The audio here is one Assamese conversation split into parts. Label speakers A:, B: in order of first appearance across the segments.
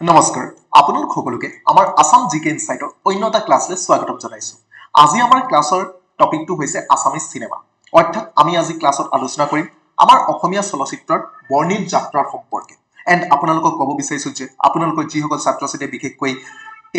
A: নমস্কাৰ আপোনালোক সকলোকে আমাৰ আসাম জিকে ইনসাইটৰ অন্য এটা ক্লাছলৈ স্বাগতম জনাইছো আজি আমাৰ ক্লাছৰ টপিকটো হৈছে আসামিজ সিনেমা অৰ্থাৎ আমি আজি ক্লাছত আলোচনা কৰিম আমাৰ অসমীয়া চলচ্চিত্ৰৰ বৰ্ণিল যাত্ৰাৰ সম্পৰ্কে এণ্ড আপোনালোকক ক'ব বিচাৰিছো যে আপোনালোকৰ যিসকল ছাত্ৰ ছাত্ৰীয়ে বিশেষকৈ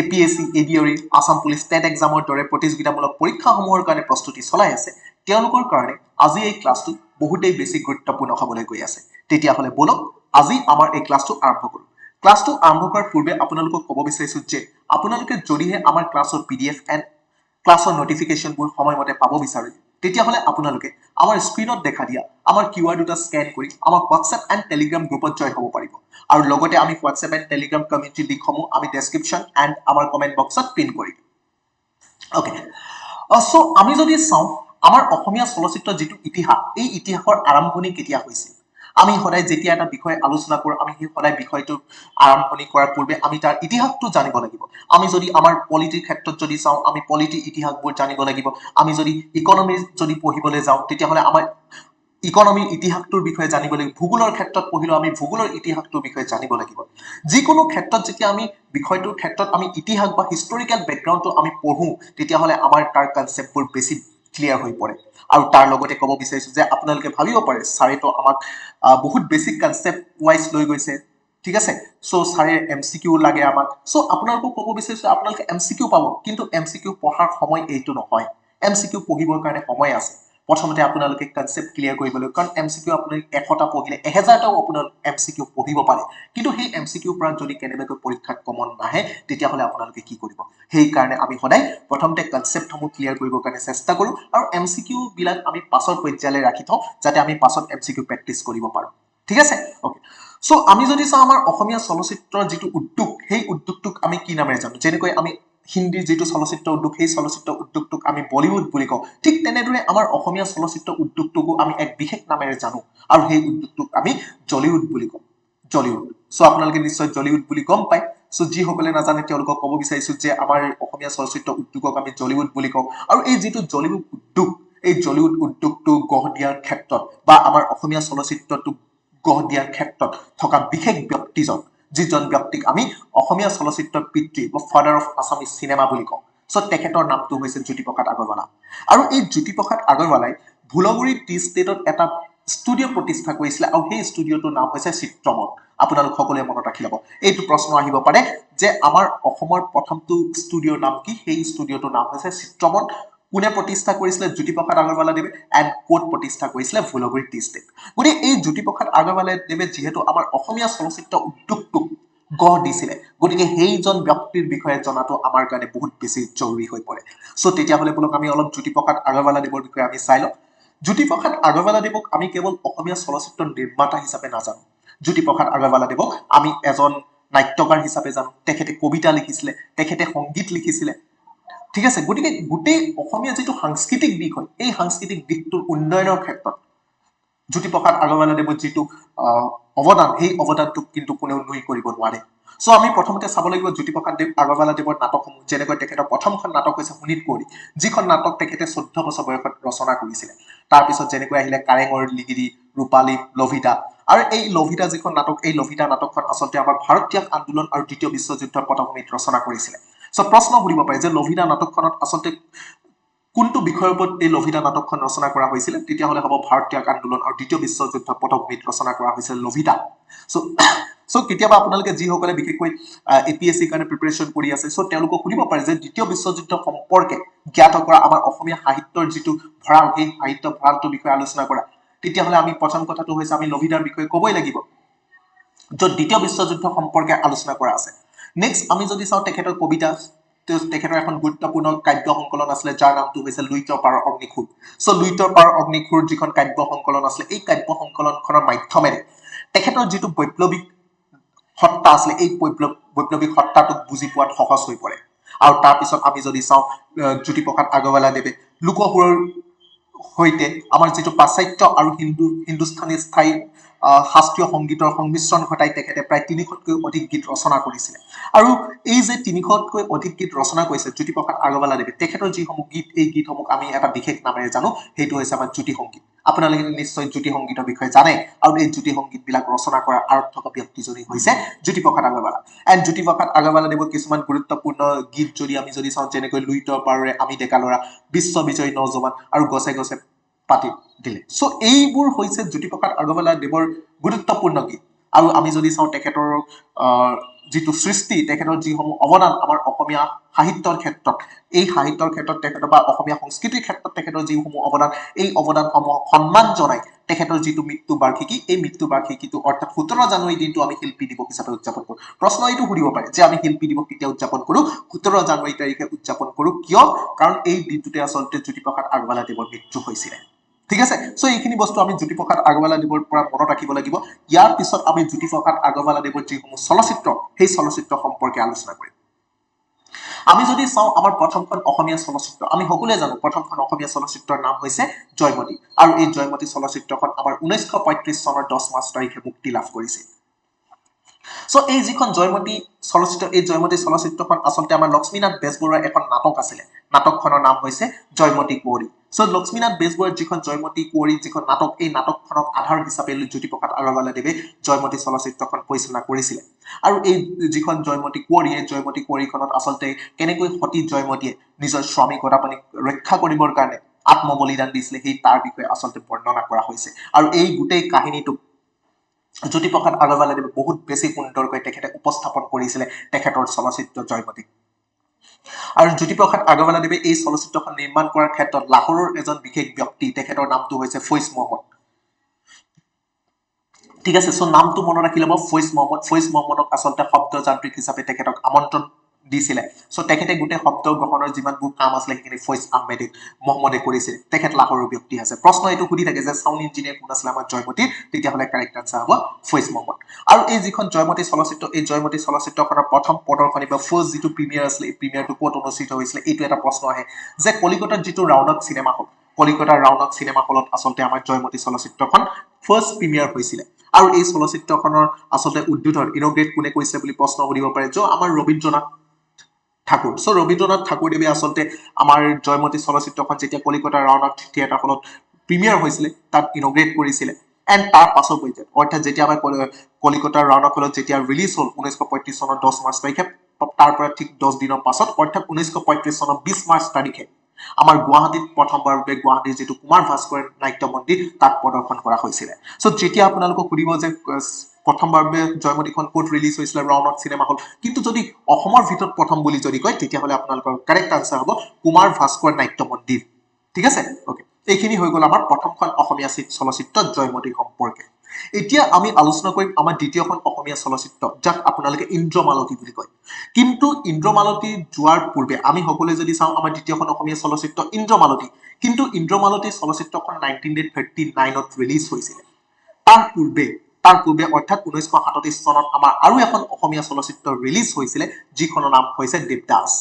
A: APSC ADRE Assam police TET এক্সামৰ দৰে প্ৰতিযোগিতামূলক পৰীক্ষাসমূহৰ কাৰণে প্ৰস্তুতি চলাই আছে তেওঁলোকৰ কাৰণে আজি এই ক্লাছটো বহুতেই বেছি গুৰুত্বপূৰ্ণ হ'বলৈ গৈ আছে তেতিয়াহ'লে বলক আজি আমাৰ এই ক্লাছটো আৰম্ভ কৰোঁ ক্লাছটো আৰম্ভ কৰাৰ পূৰ্বে আপোনালোকক ক'ব বিচাৰিছো যে আপোনালোকে যদিহে আমাৰ ক্লাছৰ পিডিএফ এণ্ড ক্লাছৰ নটিফিকেশ্যনবোৰ সময়মতে পাব বিচাৰে তেতিয়াহ'লে আপোনালোকে আমাৰ স্ক্ৰীনত দেখা দিয়া আমাৰ কিউআৰ দুটা স্কেন কৰি আমাৰ হোৱাটছএপ এণ্ড টেলিগ্ৰাম গ্ৰুপত জইন হ'ব পাৰিব আৰু লগতে আমি হোৱাটছএপ এণ্ড টেলিগ্ৰাম কমিউনিটি লিংকসমূহ আমি ডেছক্ৰিপশ্যন এণ্ড আমাৰ কমেণ্ট বক্সত পিন কৰিম অ'কে চ' আমি যদি চাওঁ আমাৰ অসমীয়া চলচ্চিত্ৰৰ যিটো ইতিহাস এই ইতিহাসৰ আৰম্ভণি কেতিয়া হৈছিল আমি সদায় যেতিয়া এটা বিষয় আলোচনা কৰোঁ আমি সেই সদায় বিষয়টো আৰম্ভণি কৰাৰ পূৰ্বে আমি তাৰ ইতিহাসটো জানিব লাগিব আমি যদি আমাৰ পলিটিৰ ক্ষেত্ৰত যদি চাওঁ আমি পলিটিৰ ইতিহাসবোৰ জানিব লাগিব আমি যদি ইকনমি যদি পঢ়িবলৈ যাওঁ তেতিয়াহ'লে আমাৰ ইকনমিৰ ইতিহাসটোৰ বিষয়ে জানিব লাগিব ভূগোলৰ ক্ষেত্ৰত পঢ়িলেও আমি ভূগোলৰ ইতিহাসটোৰ বিষয়ে জানিব লাগিব যিকোনো ক্ষেত্ৰত যেতিয়া আমি বিষয়টোৰ ক্ষেত্ৰত আমি ইতিহাস বা হিষ্টৰিকেল বেকগ্ৰাউণ্ডটো আমি পঢ়োঁ তেতিয়াহ'লে আমাৰ তাৰ কনচেপ্টবোৰ বেছি ক্লিয়াৰ হৈ পৰে আৰু তাৰ লগতে ক'ব বিচাৰিছো যে আপোনালোকে ভাবিব পাৰে ছাৰেতো আমাক বহুত বেছিক কনচেপ্ট ৱাইজ লৈ গৈছে ঠিক আছে চ' ছাৰে MCQ লাগে আমাক চ' আপোনালোকক ক'ব বিচাৰিছো আপোনালোকে MCQ পাব কিন্তু MCQ পঢ়াৰ সময় এইটো নহয় MCQ পঢ়িবৰ কাৰণে সময় আছে প্ৰথমতে আপোনালোকে কনচেপ্ট ক্লিয়াৰ কৰিবলৈ কাৰণ MCQ আপোনালোকে 100টা পঢ়িলে 1000টাও আপোনালোকে MCQ পঢ়িব পাৰে কিন্তু সেই MCQৰ পৰা যদি কেনেবাকৈ পৰীক্ষাত কমন নাহে তেতিয়াহ'লে আপোনালোকে কি কৰিব সেইকাৰণে আমি সদায় প্ৰথমতে কনচেপ্টসমূহ ক্লিয়াৰ কৰিবৰ কাৰণে চেষ্টা কৰোঁ আৰু MCQ বিলাক আমি পাছৰ পৰ্যায়লৈ ৰাখি থওঁ যাতে আমি পাছত MCQ প্ৰেক্টিছ কৰিব পাৰোঁ ঠিক আছে অ'কে চ' আমি যদি চাওঁ আমাৰ অসমীয়া চলচ্চিত্ৰৰ যিটো উদ্যোগ সেই উদ্যোগটোক আমি কি নামেৰে জানো যেনেকৈ আমি হিন্দীৰ যিটো চলচ্চিত্ৰ উদ্যোগ সেই চলচ্চিত্ৰ উদ্যোগটোক আমি বলিউড বুলি কওঁ ঠিক তেনেদৰে আমাৰ অসমীয়া চলচ্চিত্ৰ উদ্যোগটোকো আমি এক বিশেষ নামেৰে জানো আৰু সেই উদ্যোগটোক আমি জলিউড বুলি কওঁ জলিউড চ' আপোনালোকে নিশ্চয় জলিউড বুলি গম পায় চ' যিসকলে নাজানে তেওঁলোকক ক'ব বিচাৰিছো যে আমাৰ অসমীয়া চলচ্চিত্ৰ উদ্যোগক আমি জলিউড বুলি কওঁ আৰু এই যিটো জলিউড উদ্যোগ এই জলিউড উদ্যোগটো গঢ় দিয়াৰ ক্ষেত্ৰত বা আমাৰ অসমীয়া চলচ্চিত্ৰটোক গঢ় দিয়াৰ ক্ষেত্ৰত থকা বিশেষ ব্যক্তিজন যিজন ব্যক্তিক আমি অসমীয়া চলচ্চিত্ৰৰ পিতৃ বা ফাদাৰ অফ আছামিজ চিনেমা বুলি কওঁ চ' তেখেতৰ নামটো হৈছে জ্যোতিপ্ৰসাদ আগৰৱালা আৰু এই জ্যোতিপ্ৰসাদ আগৰৱালাই ভুলগুৰি টি ষ্টেটত এটা ষ্টুডিঅ' প্ৰতিষ্ঠা কৰিছিলে আৰু সেই ষ্টুডিঅ'টোৰ নাম হৈছে চিত্ৰমন আপোনালোক সকলোৱে মনত ৰাখি ল'ব এইটো প্ৰশ্ন আহিব পাৰে যে আমাৰ অসমৰ প্ৰথমটো ষ্টুডিঅ'ৰ নাম কি সেই ষ্টুডিঅ'টোৰ নাম হৈছে চিত্ৰমন কোনে প্ৰতিষ্ঠা কৰিছিলে জ্যোতিপ্ৰসাদ আগৰৱালাদেৱে এণ্ড ক'ত প্ৰতিষ্ঠা কৰিছিলে ভুলগুৰি টি ষ্টেট গতিকে এই জ্যোতিপ্ৰসাদ আগৰৱালাদেৱে যিহেতু আমাৰ অসমীয়া চলচ্চিত্ৰ উদ্যোগটোক গঢ় দিছিলে গতিকে সেইজন ব্যক্তিৰ বিষয়ে জনাটো আমাৰ কাৰণে বহুত বেছি জৰুৰী হৈ পৰে চ' তেতিয়াহ'লে বলক আমি অলপ জ্যোতিপ্ৰসাদ আগৰৱালাদেৱৰ বিষয়ে আমি চাই লওঁ জ্যোতিপ্ৰসাদ আগৰৱালাদেৱক আমি কেৱল অসমীয়া চলচ্চিত্ৰ নিৰ্মাতা হিচাপে নাজানো জ্যোতিপ্ৰসাদ আগৰৱালাদেৱক আমি এজন নাট্যকাৰ হিচাপে জানো তেখেতে কবিতা লিখিছিলে তেখেতে সংগীত লিখিছিলে ঠিক আছে গতিকে গোটেই অসমীয়া যিটো সাংস্কৃতিক দিশ হয় এই সাংস্কৃতিক দিশটোৰ উন্নয়নৰ ক্ষেত্ৰত জ্যোতিপ্ৰসাদ আগৰৱালাদেৱৰ যিটো অৱদান সেই অৱদানটোক কিন্তু কোনেও নুই কৰিব নোৱাৰে চ' আমি প্ৰথমতে চাব লাগিব জ্যোতিপ্ৰসাদ আগৰৱালাদেৱৰ নাটকসমূহ যেনেকৈ তেখেতৰ প্ৰথমখন নাটক হৈছে শোণিত কুঁৱৰী যিখন নাটক তেখেতে 14 বছৰ বয়সত ৰচনা কৰিছিলে তাৰপিছত যেনেকৈ আহিলে কাৰেঙৰ লিগিৰি ৰূপালী লভিতা আৰু এই লভিতা যিখন নাটক এই লভিতা নাটকখন আচলতে আমাৰ ভাৰত ত্যাগ আন্দোলন আৰু দ্বিতীয় বিশ্বযুদ্ধৰ পটভূমিত ৰচনা কৰিছিলে চ' প্ৰশ্ন সুধিব পাৰে যে লভিতা নাটকখনত আচলতে কোনটো বিষয়ৰ ওপৰত এই লভিতা নাটকখন ৰচনা কৰা হৈছিল তেতিয়াহ'লে হ'ব ভাৰত ত্যাগ আন্দোলন আৰু দ্বিতীয় বিশ্বযুদ্ধ পটভূমিত ৰচনা কৰা হৈছিল লভিতা চ' কেতিয়াবা আপোনালোকে যিসকলে বিশেষকৈ APSCৰ কাৰণে প্ৰিপাৰেশ্যন কৰি আছে চ' তেওঁলোকক সুধিব পাৰে যে দ্বিতীয় বিশ্বযুদ্ধ সম্পৰ্কে জ্ঞাত কৰা আমাৰ অসমীয়া সাহিত্যৰ যিটো ভঁৰাল সেই সাহিত্য ভঁৰালটোৰ বিষয়ে আলোচনা কৰা তেতিয়াহ'লে আমি প্ৰথম কথাটো হৈছে আমি লভিতাৰ বিষয়ে ক'বই লাগিব য'ত দ্বিতীয় বিশ্বযুদ্ধ সম্পৰ্কে আলোচনা কৰা আছে নেক্সট আমি যদি চাওঁ তেখেতৰ কবিতা তেখেতৰ এখন গুৰুত্বপূৰ্ণ কাব্য সংকলন আছিলে যাৰ নামটো হৈছে লুইতৰ পাৰৰ অগ্নিখুৰ চ' লুইতৰ পাৰৰ অগ্নিখুৰ যিখন কাব্য সংকলন আছিলে এই কাব্য সংকলনখনৰ মাধ্যমেৰে তেখেতৰ যিটো বৈপ্লৱিক সত্তা আছিলে এই বৈপ্লৱিক সত্তাটোক বুজি পোৱাত সহজ হৈ পৰে আৰু তাৰপিছত আমি যদি চাওঁ জ্যোতিপ্ৰসাদ আগৰৱালাদেৱে লোকসুৰৰ সৈতে আমাৰ যিটো পাশ্চাত্য আৰু হিন্দুস্থানী স্থায়ী শাস্ত্ৰীয় সংগীতৰ সংমিশ্ৰণ ঘটাই তেখেতে প্ৰায় 300তকৈ অধিক গীত ৰচনা কৰিছিলে আৰু এই যে 300তকৈ অধিক গীত ৰচনা কৰিছে জ্যোতিপ্ৰসাদ আগৰৱালাদেৱে তেখেতৰ যিসমূহ গীত এই গীতসমূহ আমি এটা বিশেষ নামেৰে জানো সেইটো হৈছে আমাৰ জ্যোতি সংগীত আপোনালোকে নিশ্চয় জ্যোতি সংগীতৰ বিষয়ে জানে আৰু এই জ্যোতি সংগীত বিলাক ৰচনা কৰাৰ আঁৰত থকা ব্যক্তিজনী হৈছে জ্যোতিপ্ৰসাদ আগৰৱালা এণ্ড জ্যোতিপ্ৰসাদ আগৰৱালাদেৱৰ কিছুমান গুৰুত্বপূৰ্ণ গীত আমি যদি চাওঁ যেনেকৈ লুইতৰ পাৰৰে আমি ডেকা ল'ৰা বিশ্ব বিজয়ী নজৱান আৰু গছে গছে পাতি দিলে সো এইবোৰ হৈছে জ্যোতিপ্ৰসাদ আগৰৱালাদেৱৰ গুৰুত্বপূৰ্ণ গীত আৰু আমি যদি চাওঁ তেখেতৰ যিটো সৃষ্টি তেখেতৰ যিসমূহ অৱদান আমাৰ অসমীয়া সাহিত্যৰ ক্ষেত্ৰত এই সাহিত্যৰ ক্ষেত্ৰত তেখেতৰ বা অসমীয়া সংস্কৃতিৰ ক্ষেত্ৰত তেখেতৰ যিসমূহ অৱদান এই অৱদানসমূহ সন্মান জনাই তেখেতৰ যিটো মৃত্যু বাৰ্ষিকী এই মৃত্যু বাৰ্ষিকীটো অৰ্থাৎ 17 জানুৱাৰী দিনটো আমি শিল্পী দিৱস হিচাপে উদযাপন কৰোঁ প্ৰশ্ন এইটো সুধিব পাৰে যে আমি শিল্পী দিৱস কেতিয়া উদযাপন কৰোঁ 17 জানুৱাৰী তাৰিখে উদযাপন কৰোঁ কিয় কাৰণ এই দিনটোতে আচলতে জ্যোতিপ্ৰসাদ আগৰৱালাদেৱৰ মৃত্যু হৈছিলে ঠিক আছে সো এইখিনি বস্তু আমি জ্যোতিপ্ৰসাদ আগৰৱালাদেৱৰ পৰা মনত ৰাখিব লাগিব ইয়াৰ পিছত আমি জ্যোতিপ্ৰসাদ আগৰৱালাদেৱৰ যিসমূহ চলচ্চিত্ৰ সেই চলচ্চিত্ৰ সম্পৰ্কে আলোচনা কৰিম আমি যদি চাওঁ আমাৰ প্ৰথমখন অসমীয়া চলচ্চিত্ৰ আমি সকলোৱে জানো প্ৰথমখন অসমীয়া চলচ্চিত্ৰৰ নাম হৈছে জয়মতী আৰু এই জয়মতী চলচ্চিত্ৰখন আমাৰ 1935 চনৰ 10 মাৰ্চ তাৰিখে মুক্তি লাভ কৰিছিল সো এই যিখন জয়মতী চলচ্চিত্ৰ এই জয়মতী চলচ্চিত্ৰখন আচলতে আমাৰ লক্ষ্মীনাথ বেজবৰুৱাৰ এখন নাটক আছিলে নাটকখনৰ নাম হৈছে জয়মতী কুঁৱৰী সো লক্ষ্মীনাথ বেজবৰুৱাৰ যিখন জয়মতী কুঁৱৰী যিখন নাটক এই নাটকখনক আধাৰ হিচাপে লৈ জ্যোতিপ্ৰসাদ আগৰৱালাদেৱে জয়মতী চলচ্চিত্ৰখন পৰিচালনা কৰিছিলে আৰু এই যিখন জয়মতী কুঁৱৰী এই জয়মতী কুঁৱৰীখনত আচলতে কেনেকৈ সতী জয়মতীয়ে নিজৰ স্বামী গদাপাণিক ৰক্ষা কৰিবৰ কাৰণে আত্মবলিদান দিছিলে সেই তাৰ বিষয়ে আচলতে বৰ্ণনা কৰা হৈছে আৰু এই গোটেই কাহিনীটো জ্যোতিপ্ৰসাদ আগৰৱালাদেৱে বহুত বেছি সুন্দৰকৈ তেখেতে উপস্থাপন কৰিছিলে তেখেতৰ চলচ্চিত্ৰ জয়মতী আৰু জ্যোতিপ্ৰসাদ আগৰৱালাদেৱে এই চলচ্চিত্ৰখন নিৰ্মাণ কৰাৰ ক্ষেত্ৰত লাহোৰৰ এজন বিশেষ ব্যক্তি তেখেতৰ নামটো হৈছে ফৈজ মহম্মদ ঠিক আছে সো নামটো মনত ৰাখি ল'ব ফৈজ মহম্মদক আচলতে শব্দ যান্ত্ৰিক হিচাপে তেখেতক আমন্ত্ৰণ দিছিলে সো তেখেতে গোটেই শব্দ গ্ৰহণৰ যিমানবোৰ কাম আছিলে সেইখিনি ফৈজ মহম্মদে কৰিছিল তেখেত লাহোৰৰ ব্যক্তি আছে প্ৰশ্ন এইটো সুধি থাকে যে সাউণ্ড ইঞ্জিনিয়াৰ কোন আছিলে আমাৰ জয়মতীৰ তেতিয়াহ'লে কাৰেক্ট আনসাৰ হ'ব ফৈজ মহম্মদ আৰু এই যিখন জয়মতী চলচ্চিত্ৰ এই জয়মতী চলচ্চিত্ৰখনৰ প্ৰথম প্ৰদৰ্শনী বা ফাৰ্ষ্ট যিটো প্ৰিমিয়াৰ আছিলে এই প্ৰিমিয়াৰটো ক'ত অনুষ্ঠিত হৈছিলে এইটো এটা প্ৰশ্ন আহে যে কলিকতাৰ যিটো ৰাউনক চিনেমা হল কলিকতাৰ ৰাউনক চিনেমা হলত আচলতে আমাৰ জয়মতী চলচ্চিত্ৰখন ফাৰ্ষ্ট প্ৰিমিয়াৰ হৈছিলে আৰু এই চলচ্চিত্ৰখনৰ আচলতে উদ্বোধন ইনগ্ৰেট কোনে কৰিছে বুলি প্ৰশ্ন সুধিব পাৰে যে আমাৰ ৰবীন্দ্ৰনাথ ঠাকুৰ সো ৰবীন্দ্ৰনাথ ঠাকুৰদেৱে আচলতে আমাৰ জয়মতী চলচ্চিত্ৰখন যেতিয়া কলিকতাৰ ৰাউনক থিয়েটাৰ হলত প্ৰিমিয়াৰ হৈছিলে তাত ইনগ্ৰেট কৰিছিলে এণ্ড তাৰ পাছৰ পৰ্যায়ত অৰ্থাৎ যেতিয়া আমাৰ কলিকতাৰ ৰাউনক হলত যেতিয়া ৰিলিজ হ'ল 1935 চনৰ 10 মাৰ্চ তাৰিখে তাৰ পৰা ঠিক 10 দিনৰ পাছত অৰ্থাৎ 1935 চনৰ 20 মাৰ্চ তাৰিখে আমাৰ গুৱাহাটীত প্ৰথমবাৰভাৱে গুৱাহাটীৰ যিটো কুমাৰ ভাস্কৰ নাট্য মন্দিৰ তাত প্ৰদৰ্শন কৰা হৈছিলে সো যেতিয়া আপোনালোকক সুধিব যে প্ৰথমবাৰভাৱে জয়মতীখন ক'ত ৰিলিজ হৈছিলে ৰাউনক চিনেমা হল কিন্তু যদি অসমৰ ভিতৰত প্ৰথম বুলি যদি কয় তেতিয়াহ'লে আপোনালোকৰ কাৰেক্ট আনসাৰ হ'ব কুমাৰ ভাস্কৰ নাট্য মন্দিৰ ঠিক আছে ওকে এইখিনি হৈ গ'ল আমাৰ প্ৰথমখন অসমীয়া চলচ্চিত্ৰ জয়মতী সম্পৰ্কে এতিয়া আমি আলোচনা কৰিম আমাৰ দ্বিতীয়খন অসমীয়া চলচ্চিত্ৰ যাক আপোনালোকে ইন্দ্ৰমালতী বুলি কয় কিন্তু ইন্দ্ৰমালতী যোৱাৰ পূৰ্বে আমি সকলোৱে যদি চাওঁ আমাৰ দ্বিতীয়খন অসমীয়া চলচ্চিত্ৰ ইন্দ্ৰমালতী কিন্তু ইন্দ্ৰমালতী চলচ্চিত্ৰখন 1939ত ৰিলিজ হৈছিলে তাৰ পূৰ্বে অৰ্থাৎ 1937 চনত আমাৰ আৰু এখন অসমীয়া চলচ্চিত্ৰ ৰিলিজ হৈছিলে যিখনৰ নাম হৈছে দেৱদাস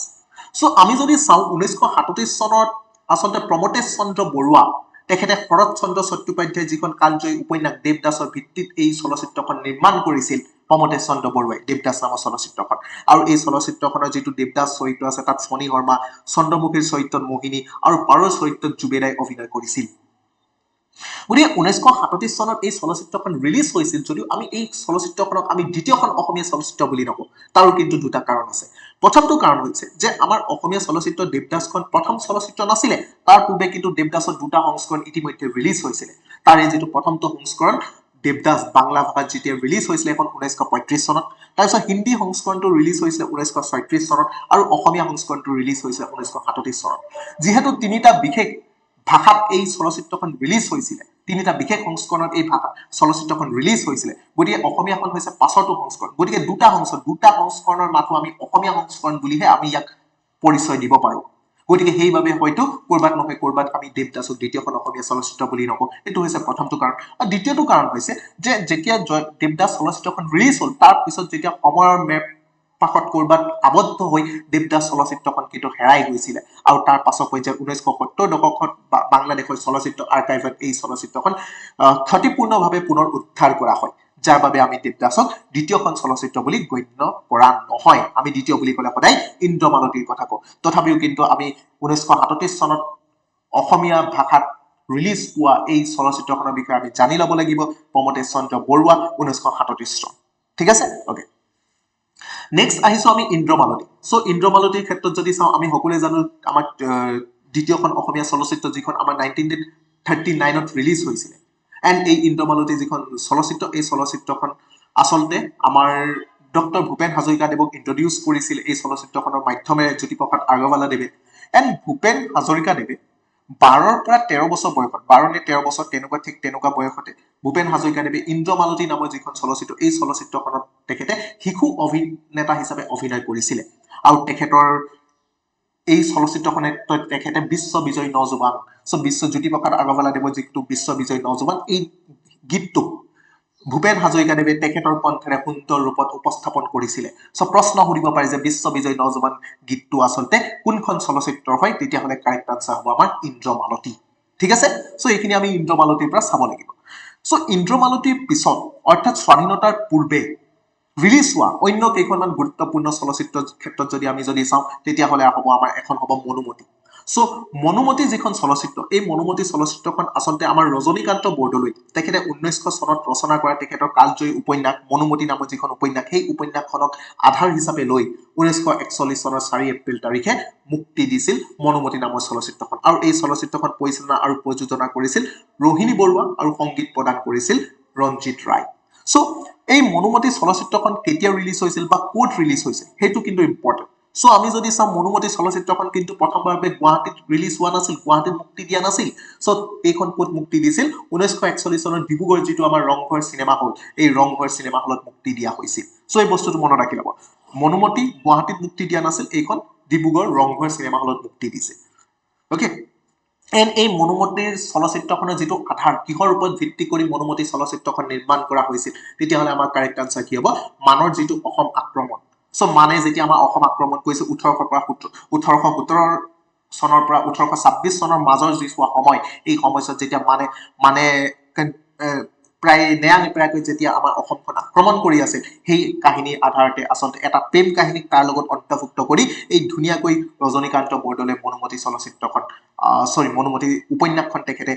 A: সো আমি যদি চাওঁ 1937 চনত আচলতে প্ৰমতেশ চন্দ্ৰ বৰুৱা তেখেতে শৰৎ চন্দ্ৰ চট্টোপাধ্যায় যিখন কালজয়ী উপন্যাস দেৱদাসৰ ভিত্তিত এই চলচ্চিত্ৰখন নিৰ্মাণ কৰিছিল প্ৰমতেশ চন্দ্ৰ বৰুৱাই দেৱদাস নামৰ চলচ্চিত্ৰখন আৰু এই চলচ্চিত্ৰখনৰ যিটো দেৱদাস চৰিত্ৰ আছে তাত ফণী শৰ্মা চন্দ্ৰমুখীৰ চৰিত্ৰত মোহিনী আৰু পাৰৰ চৰিত্ৰত জুবেদাই অভিনয় কৰিছিল গতিকে 1937 চনত এই চলচ্চিত্ৰখন ৰিলিজ হৈছিল যদিও আমি এই চলচ্চিত্ৰখনক আমি দ্বিতীয়খন অসমীয়া চলচ্চিত্ৰ বুলি নকওঁ তাৰো কিন্তু দুটা কাৰণ আছে প্ৰথমটো কাৰণ হৈছে যে আমাৰ অসমীয়া চলচ্চিত্ৰ দেৱদাসখন প্ৰথম চলচ্চিত্ৰ নাছিলে তাৰ পূৰ্বে কিন্তু দেৱদাসৰ দুটা সংস্কৰণ ইতিমধ্যে ৰিলিজ হৈছিলে তাৰে যিটো প্ৰথমটো সংস্কৰণ দেৱদাস বাংলা ভাষাত যেতিয়া ৰিলিজ হৈছিলে এখন 1935 চনত তাৰপিছত হিন্দী সংস্কৰণটো ৰিলিজ হৈছিলে 1936 চনত আৰু অসমীয়া সংস্কৰণটো ৰিলিজ হৈছিলে 1937 চনত যিহেতু তিনিটা বিশেষ ভাষাত এই চলচ্চিত্ৰখন ৰিলিজ হৈছিলে তিনিটা বিশেষ সংস্কৰণত এই ভাষা চলচ্চিত্ৰখন ৰিলিজ হৈছিলে গতিকে অসমীয়াখন হৈছে পাছৰটো সংস্কৰণ গতিকে দুটা সংস্কৰণৰ মাথো আমি অসমীয়া সংস্কৰণ বুলিহে আমি ইয়াক পৰিচয় দিব পাৰো গতিকে সেইভাবে হয়তো কৰবাত নহয় কৰবাত আমি দেৱদাসক দ্বিতীয়খন অসমীয়া চলচ্চিত্ৰ বুলি নকওঁ এইটো হৈছে প্ৰথমটো কাৰণ আৰু দ্বিতীয়টো কাৰণ হৈছে যে যেতিয়া দেৱদাস চলচ্চিত্ৰখন ৰিলিজ হ'ল তাৰ পিছত যেতিয়া সময়ৰ মেপ পাখত কৰবাত আবদ্ধ হৈ দেৱদাস চলচ্চিত্ৰখন কিন্তু হেৰাই গৈছিলে আৰু তাৰ পাছৰ পৰ্যায়ত 1970 দশকত বাংলাদেশৰ চলচ্চিত্ৰ আৰ্কাইভত এই চলচ্চিত্ৰখন ক্ষতিপূৰ্ণভাৱে পুনৰ উদ্ধাৰ কৰা হয় যাৰ বাবে আমি দেৱদাসক দ্বিতীয়খন চলচ্চিত্ৰ বুলি গণ্য কৰা নহয় আমি দ্বিতীয় বুলি ক'লে সদায় ইন্দ্ৰমালতীৰ কথা কওঁ তথাপিও কিন্তু আমি 1937 চনত অসমীয়া ভাষাত ৰিলিজ পোৱা এই চলচ্চিত্ৰখনৰ বিষয়ে আমি জানি ল'ব লাগিব প্ৰমোতেশ চন্দ্ৰ বৰুৱা 1937 চন ঠিক আছে ওকে নেক্সট আহিছো আমি ইন্দ্ৰমালতী সো ইন্দ্ৰমালতীৰ ক্ষেত্ৰত যদি চাওঁ আমি সকলোৱে জানো আমাৰ দ্বিতীয়খন অসমীয়া চলচ্চিত্ৰ যিখন আমাৰ 1939 ত ৰিলিজ হৈছিল এণ্ড এই ইন্দ্ৰমালতী যিখন চলচ্চিত্ৰ এই চলচ্চিত্ৰখন আচলতে আমাৰ ডক্টৰ ভূপেন হাজৰিকাদেৱক ইন্ট্ৰডিউচ কৰিছিল এই চলচ্চিত্ৰখনৰ মাধ্যমেৰে জ্যোতিপ্ৰসাদ আগৰৱালাদেৱে এণ্ড ভূপেন হাজৰিকাদেৱে 12 পৰা 13 বছৰ বয়সত 12 নে 13 বছৰ তেনেকুৱা বয়সতে ভূপেন হাজৰিকাদেৱে ইন্দ্ৰমালতী নামৰ যিখন চলচ্চিত্ৰ এই চলচ্চিত্ৰখনত তেখেতে শিশু অভিনেতা হিচাপে অভিনয় কৰিছিলে আৰু তেখেতৰ এই চলচ্চিত্ৰখনে তেখেতে বিশ্ব বিজয়ী নজোৱান সো বিশ্ব জ্যোতিপ্ৰসাদ আগৰৱালাদেৱৰ যিটো বিশ্ব বিজয়ী নজোৱান এই গীতটো ভূপেন হাজৰিকাদেৱে তেখেতৰ কণ্ঠেৰে সুন্দৰ ৰূপত উপস্থাপন কৰিছিলে সো প্ৰশ্ন সুধিব পাৰে যে বিশ্ব বিজয়ী নজোৱান গীতটো আচলতে কোনখন চলচ্চিত্ৰৰ হয় তেতিয়াহলে কাৰেক্ট আনসাৰ হ'ব আমাৰ ইন্দ্ৰমালতী ঠিক আছে সো এইখিনি আমি ইন্দ্ৰমালতীৰ পৰা চাব লাগিব সো ইন্দ্ৰমালতীৰ পিছত অৰ্থাৎ স্বাধীনতাৰ পূৰ্বে ৰিলিজ হোৱা অন্য কেইখনমান গুৰুত্বপূৰ্ণ চলচ্চিত্ৰৰ ক্ষেত্ৰত যদি আমি চাওঁ তেতিয়াহলে হ'ব আমাৰ এখন হ'ব মনুমতি সো মনুমতি যিখন চলচ্চিত্ৰ এই মনুমতি চলচ্চিত্ৰখন আচলতে আমাৰ ৰজনীকান্ত বৰদলৈ তেখেতে 1900 চনত ৰচনা কৰা তেখেতৰ কালজয়ী উপন্যাস মনুমতি নামৰ যিখন উপন্যাস সেই উপন্যাসখনক আধাৰ হিচাপে লৈ 1941 চনৰ 4 এপ্ৰিল তাৰিখে মুক্তি দিছিল মনুমতি নামৰ চলচ্চিত্ৰখন আৰু এই চলচ্চিত্ৰখন পৰিচালনা আৰু প্ৰযোজনা কৰিছিল ৰোহিণী বৰুৱা আৰু সংগীত প্ৰদান কৰিছিল ৰঞ্জিত ৰায় সো এই মনুমতি চলচ্চিত্ৰখন কেতিয়া ৰিলিজ হৈছিল বা ক'ত ৰিলিজ হৈছিল সেইটো কিন্তু ইম্পৰ্টেন্ট সো আমি যদি চাওঁ মনুমতি চলচ্চিত্ৰখন কিন্তু প্ৰথমবাৰলৈ গুৱাহাটীত ৰিলিজ হোৱা নাছিল গুৱাহাটীত মুক্তি দিয়া নাছিল সো এইখন ক'ত মুক্তি দিছিল 1941 চনৰ ডিব্ৰুগড় যিটো আমাৰ ৰংঘৰ চিনেমা হল এই ৰংঘৰ চিনেমা হলত মুক্তি দিয়া হৈছিল সো এই বস্তুটো মনত ৰাখি ল'ব মনুমতি গুৱাহাটীত মুক্তি দিয়া নাছিল এইখন ডিব্ৰুগড় ৰংঘৰ চিনেমা হলত মুক্তি দিছে ওকে এণ্ড এই মনুমতিৰ চলচ্চিত্ৰখনৰ যিটো আধাৰ কিহৰ ওপৰত ভিত্তি কৰি মনুমতি চলচ্চিত্ৰখন নিৰ্মাণ কৰা হৈছিল তেতিয়াহলে আমাৰ কাৰেক্ট আনসাৰ কি হ'ব মানৰ যিটো অসম আক্ৰমণ সো মানে যেতিয়া আমাৰ অসম আক্ৰমণ কৰিছে 1817 চনৰ পৰা 1826 চনৰ মাজৰ যি সময় এই সময়ছোৱাত যেতিয়া মানে প্ৰায় নেয়ানেপেৰাকৈ যেতিয়া আমাৰ অসমখন আক্ৰমণ কৰি আছিল সেই কাহিনীৰ আধাৰতে আচলতে এটা প্ৰেম কাহিনীক তাৰ লগত অন্তৰ্ভুক্ত কৰি এই ধুনীয়াকৈ ৰজনীকান্ত বৰদলৈ মনুমতি চলচ্চিত্ৰখন মনুমতি উপন্যাসখন তেখেতে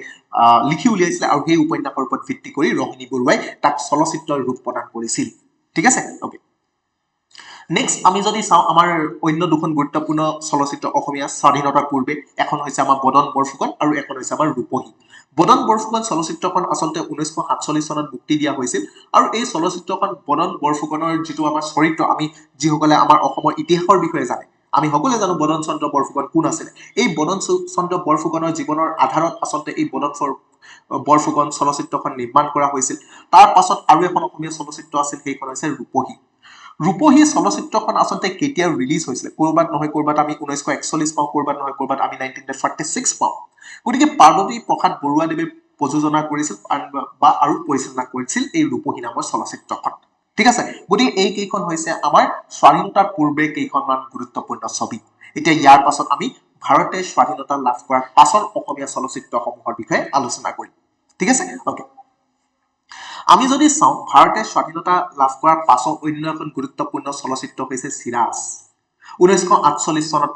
A: লিখি উলিয়াইছিলে আৰু সেই উপন্যাসৰ ওপৰত ভিত্তি কৰি ৰোহিণী বৰুৱাই তাক চলচ্চিত্ৰৰ ৰূপ প্ৰদান কৰিছিল ঠিক আছে ওকে নেক্সট আমি যদি চাওঁ আমাৰ অন্য দুখন গুৰুত্বপূৰ্ণ চলচ্চিত্ৰ অসমীয়া স্বাধীনতাৰ পূৰ্বে এখন হৈছে আমাৰ বদন বৰফুকন আৰু এখন হৈছে আমাৰ ৰূপহী বদন বৰফুকন চলচ্চিত্ৰখন আচলতে 1947 চনত মুক্তি দিয়া হৈছিল আৰু এই চলচ্চিত্ৰখন বদন বৰফুকনৰ যিটো আমাৰ চৰিত্ৰ আমি যিসকলে আমাৰ অসমৰ ইতিহাসৰ বিষয়ে জানে আমি সকলোৱে জানো বদন চন্দ্ৰ বৰফুকন কোন আছিল এই বদন চন্দ্ৰ বৰফুকনৰ জীৱনৰ আধাৰত আচলতে এই বদন বৰফুকন চলচ্চিত্ৰখন নিৰ্মাণ কৰা হৈছিল তাৰ পাছত আৰু এখন অসমীয়া চলচ্চিত্ৰ আছিল সেইখন হৈছে ৰূপহী ৰূপহী চলচ্চিত্ৰখন আচলতে কেতিয়া ৰিলিজ হৈছিল কৰবাত নহয় কৰবাত আমি 1941 পাওঁ কৰবাত নহয় কৰবাত আমি 1946 পাওঁ গতিকে পাৰ্বতী প্ৰসাদ বৰুৱাদেৱে প্ৰযোজনা কৰিছিল বা আৰু পৰিচালনা কৰিছিল এই ৰূপহী নামৰ চলচ্চিত্ৰখন ঠিক আছে গতিকে এই কেইখন হৈছে আমাৰ স্বাধীনতাৰ পূৰ্বে কেইখনমান গুৰুত্বপূৰ্ণ ছবি এতিয়া ইয়াৰ পাছত আমি ভাৰতে স্বাধীনতা লাভ কৰাৰ পাছৰ অসমীয়া চলচ্চিত্ৰসমূহৰ বিষয়ে আলোচনা কৰিম ঠিক আছে ওকে আমি যদি চাওঁ ভাৰতে স্বাধীনতা লাভ কৰাৰ পাছত অন্য এখন গুৰুত্বপূৰ্ণ চলচ্চিত্ৰ হৈছে চিৰাজ 1948 চনত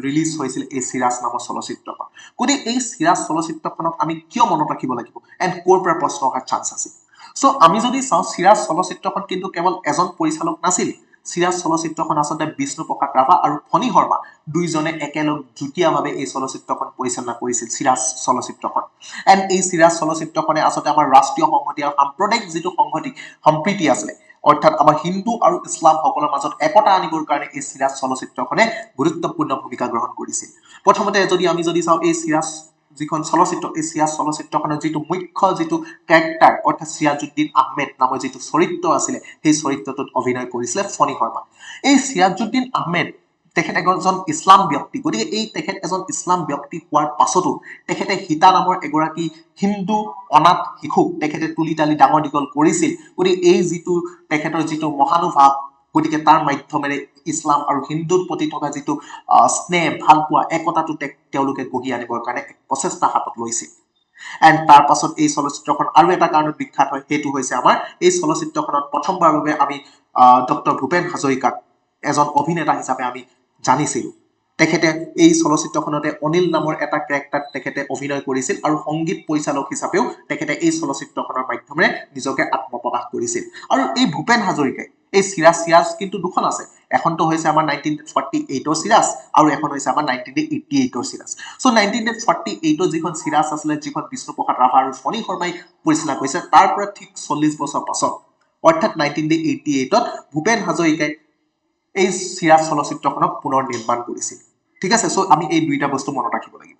A: ৰিলিজ হৈছিল এই চিৰাজ নামৰ চলচ্চিত্ৰখন গতিকে এই চিৰাজ চলচ্চিত্ৰখনক আমি কিয় মনত ৰাখিব লাগিব এণ্ড ক'ৰ পৰা প্ৰশ্ন অহাৰ চান্স আছে সো আমি যদি চাওঁ চিৰাজ চলচ্চিত্ৰখন কিন্তু কেৱল এজন পৰিচালক নাছিল চিৰাজ চলচ্চিত্ৰখন আচলতে বিষ্ণু প্ৰসাদ ৰাভা আৰু ফণী শৰ্মা দুইজনে একেলগ যুটীয়াভাৱে এই চলচ্চিত্ৰখন পৰিচালনা কৰিছিল চিৰাজ চলচ্চিত্ৰখন এণ্ড এই চিৰাজ চলচ্চিত্ৰখনে আচলতে আমাৰ ৰাষ্ট্ৰীয় সংহতি আৰু সাম্প্ৰদায়িক যিটো সংহতি সম্প্ৰীতি আছিলে অৰ্থাৎ আমাৰ হিন্দু আৰু ইছলাম সকলৰ মাজত একতা আনিবৰ কাৰণে এই চিৰাজ চলচ্চিত্ৰখনে গুৰুত্বপূৰ্ণ ভূমিকা গ্ৰহণ কৰিছিল প্ৰথমতে আমি যদি চাওঁ এই চিৰাজ যিখন চলচ্চিত্ৰ এই চিৰাজ চলচ্চিত্ৰখনৰ যিটো মুখ্য যিটো কেৰেক্টাৰ অৰ্থাৎ চিৰাজউদ্দিন আহমেদ নামৰ যিটো চৰিত্ৰ আছিলে সেই চৰিত্ৰটোত অভিনয় কৰিছিলে ফণী শৰ্মা এই চিৰাজউদ্দিন আহমেদ তেখেত এজন ইছলাম ব্যক্তি গতিকে এই তেখেত এজন ইছলাম ব্যক্তি হোৱাৰ পাছতো তেখেতে সীতা নামৰ এগৰাকী হিন্দু অনাথ শিশুক তেখেতে তুলি তালি ডাঙৰ দীঘল কৰিছিল গতিকে এই যিটো তেখেতৰ যিটো মহানুভাৱ গতিকে তাৰ মাধ্যমেৰে ইছলাম আৰু হিন্দুৰ প্ৰতি থকা যিটো স্নেহ ভাল পোৱা একতাটো তেওঁলোকে গঢ়ি আনিবৰ কাৰণে এক প্ৰচেষ্টা হাতত লৈছিল এণ্ড তাৰ পাছত এই চলচ্চিত্ৰখন আৰু এটা কাৰণত বিখ্যাত হয় সেইটো হৈছে আমাৰ এই চলচ্চিত্ৰখনত প্ৰথমবাৰৰ বাবে আমি ডক্টৰ ভূপেন হাজৰিকাক এজন অভিনেতা হিচাপে আমি জানিছিলো তেখেতে এই চলচ্চিত্ৰখনতে অনিল নামৰ এটা কেৰেক্টাৰ তেখেতে অভিনয় কৰিছিল আৰু সংগীত পৰিচালক হিচাপেও তেখেতে এই চলচ্চিত্ৰখনৰ মাধ্যমেৰে নিজকে আত্মপ্ৰকাশ কৰিছিল আৰু এই ভূপেন হাজৰিকাই এই চিৰাজ কিন্তু দুখন আছে এখনটো হৈছে আমাৰ 1948 চিৰাজ আৰু এখন হৈছে আমাৰ 1988 চিৰাজ সো 1948 যিখন চিৰাজ আছিল যিখন বিষ্ণুপ্ৰসাদ ৰাভা আৰু ফণী শৰ্মাই পৰিচালনা কৰিছে তাৰ পৰা ঠিক 40 বছৰ পাছত অৰ্থাৎ 1988 ভূপেন হাজৰিকাই এই চিৰাজ চলচ্চিত্ৰখনক পুনৰ নিৰ্মাণ কৰিছিল ঠিক আছে সো আমি এই দুইটা বস্তু মনত ৰাখিব লাগিব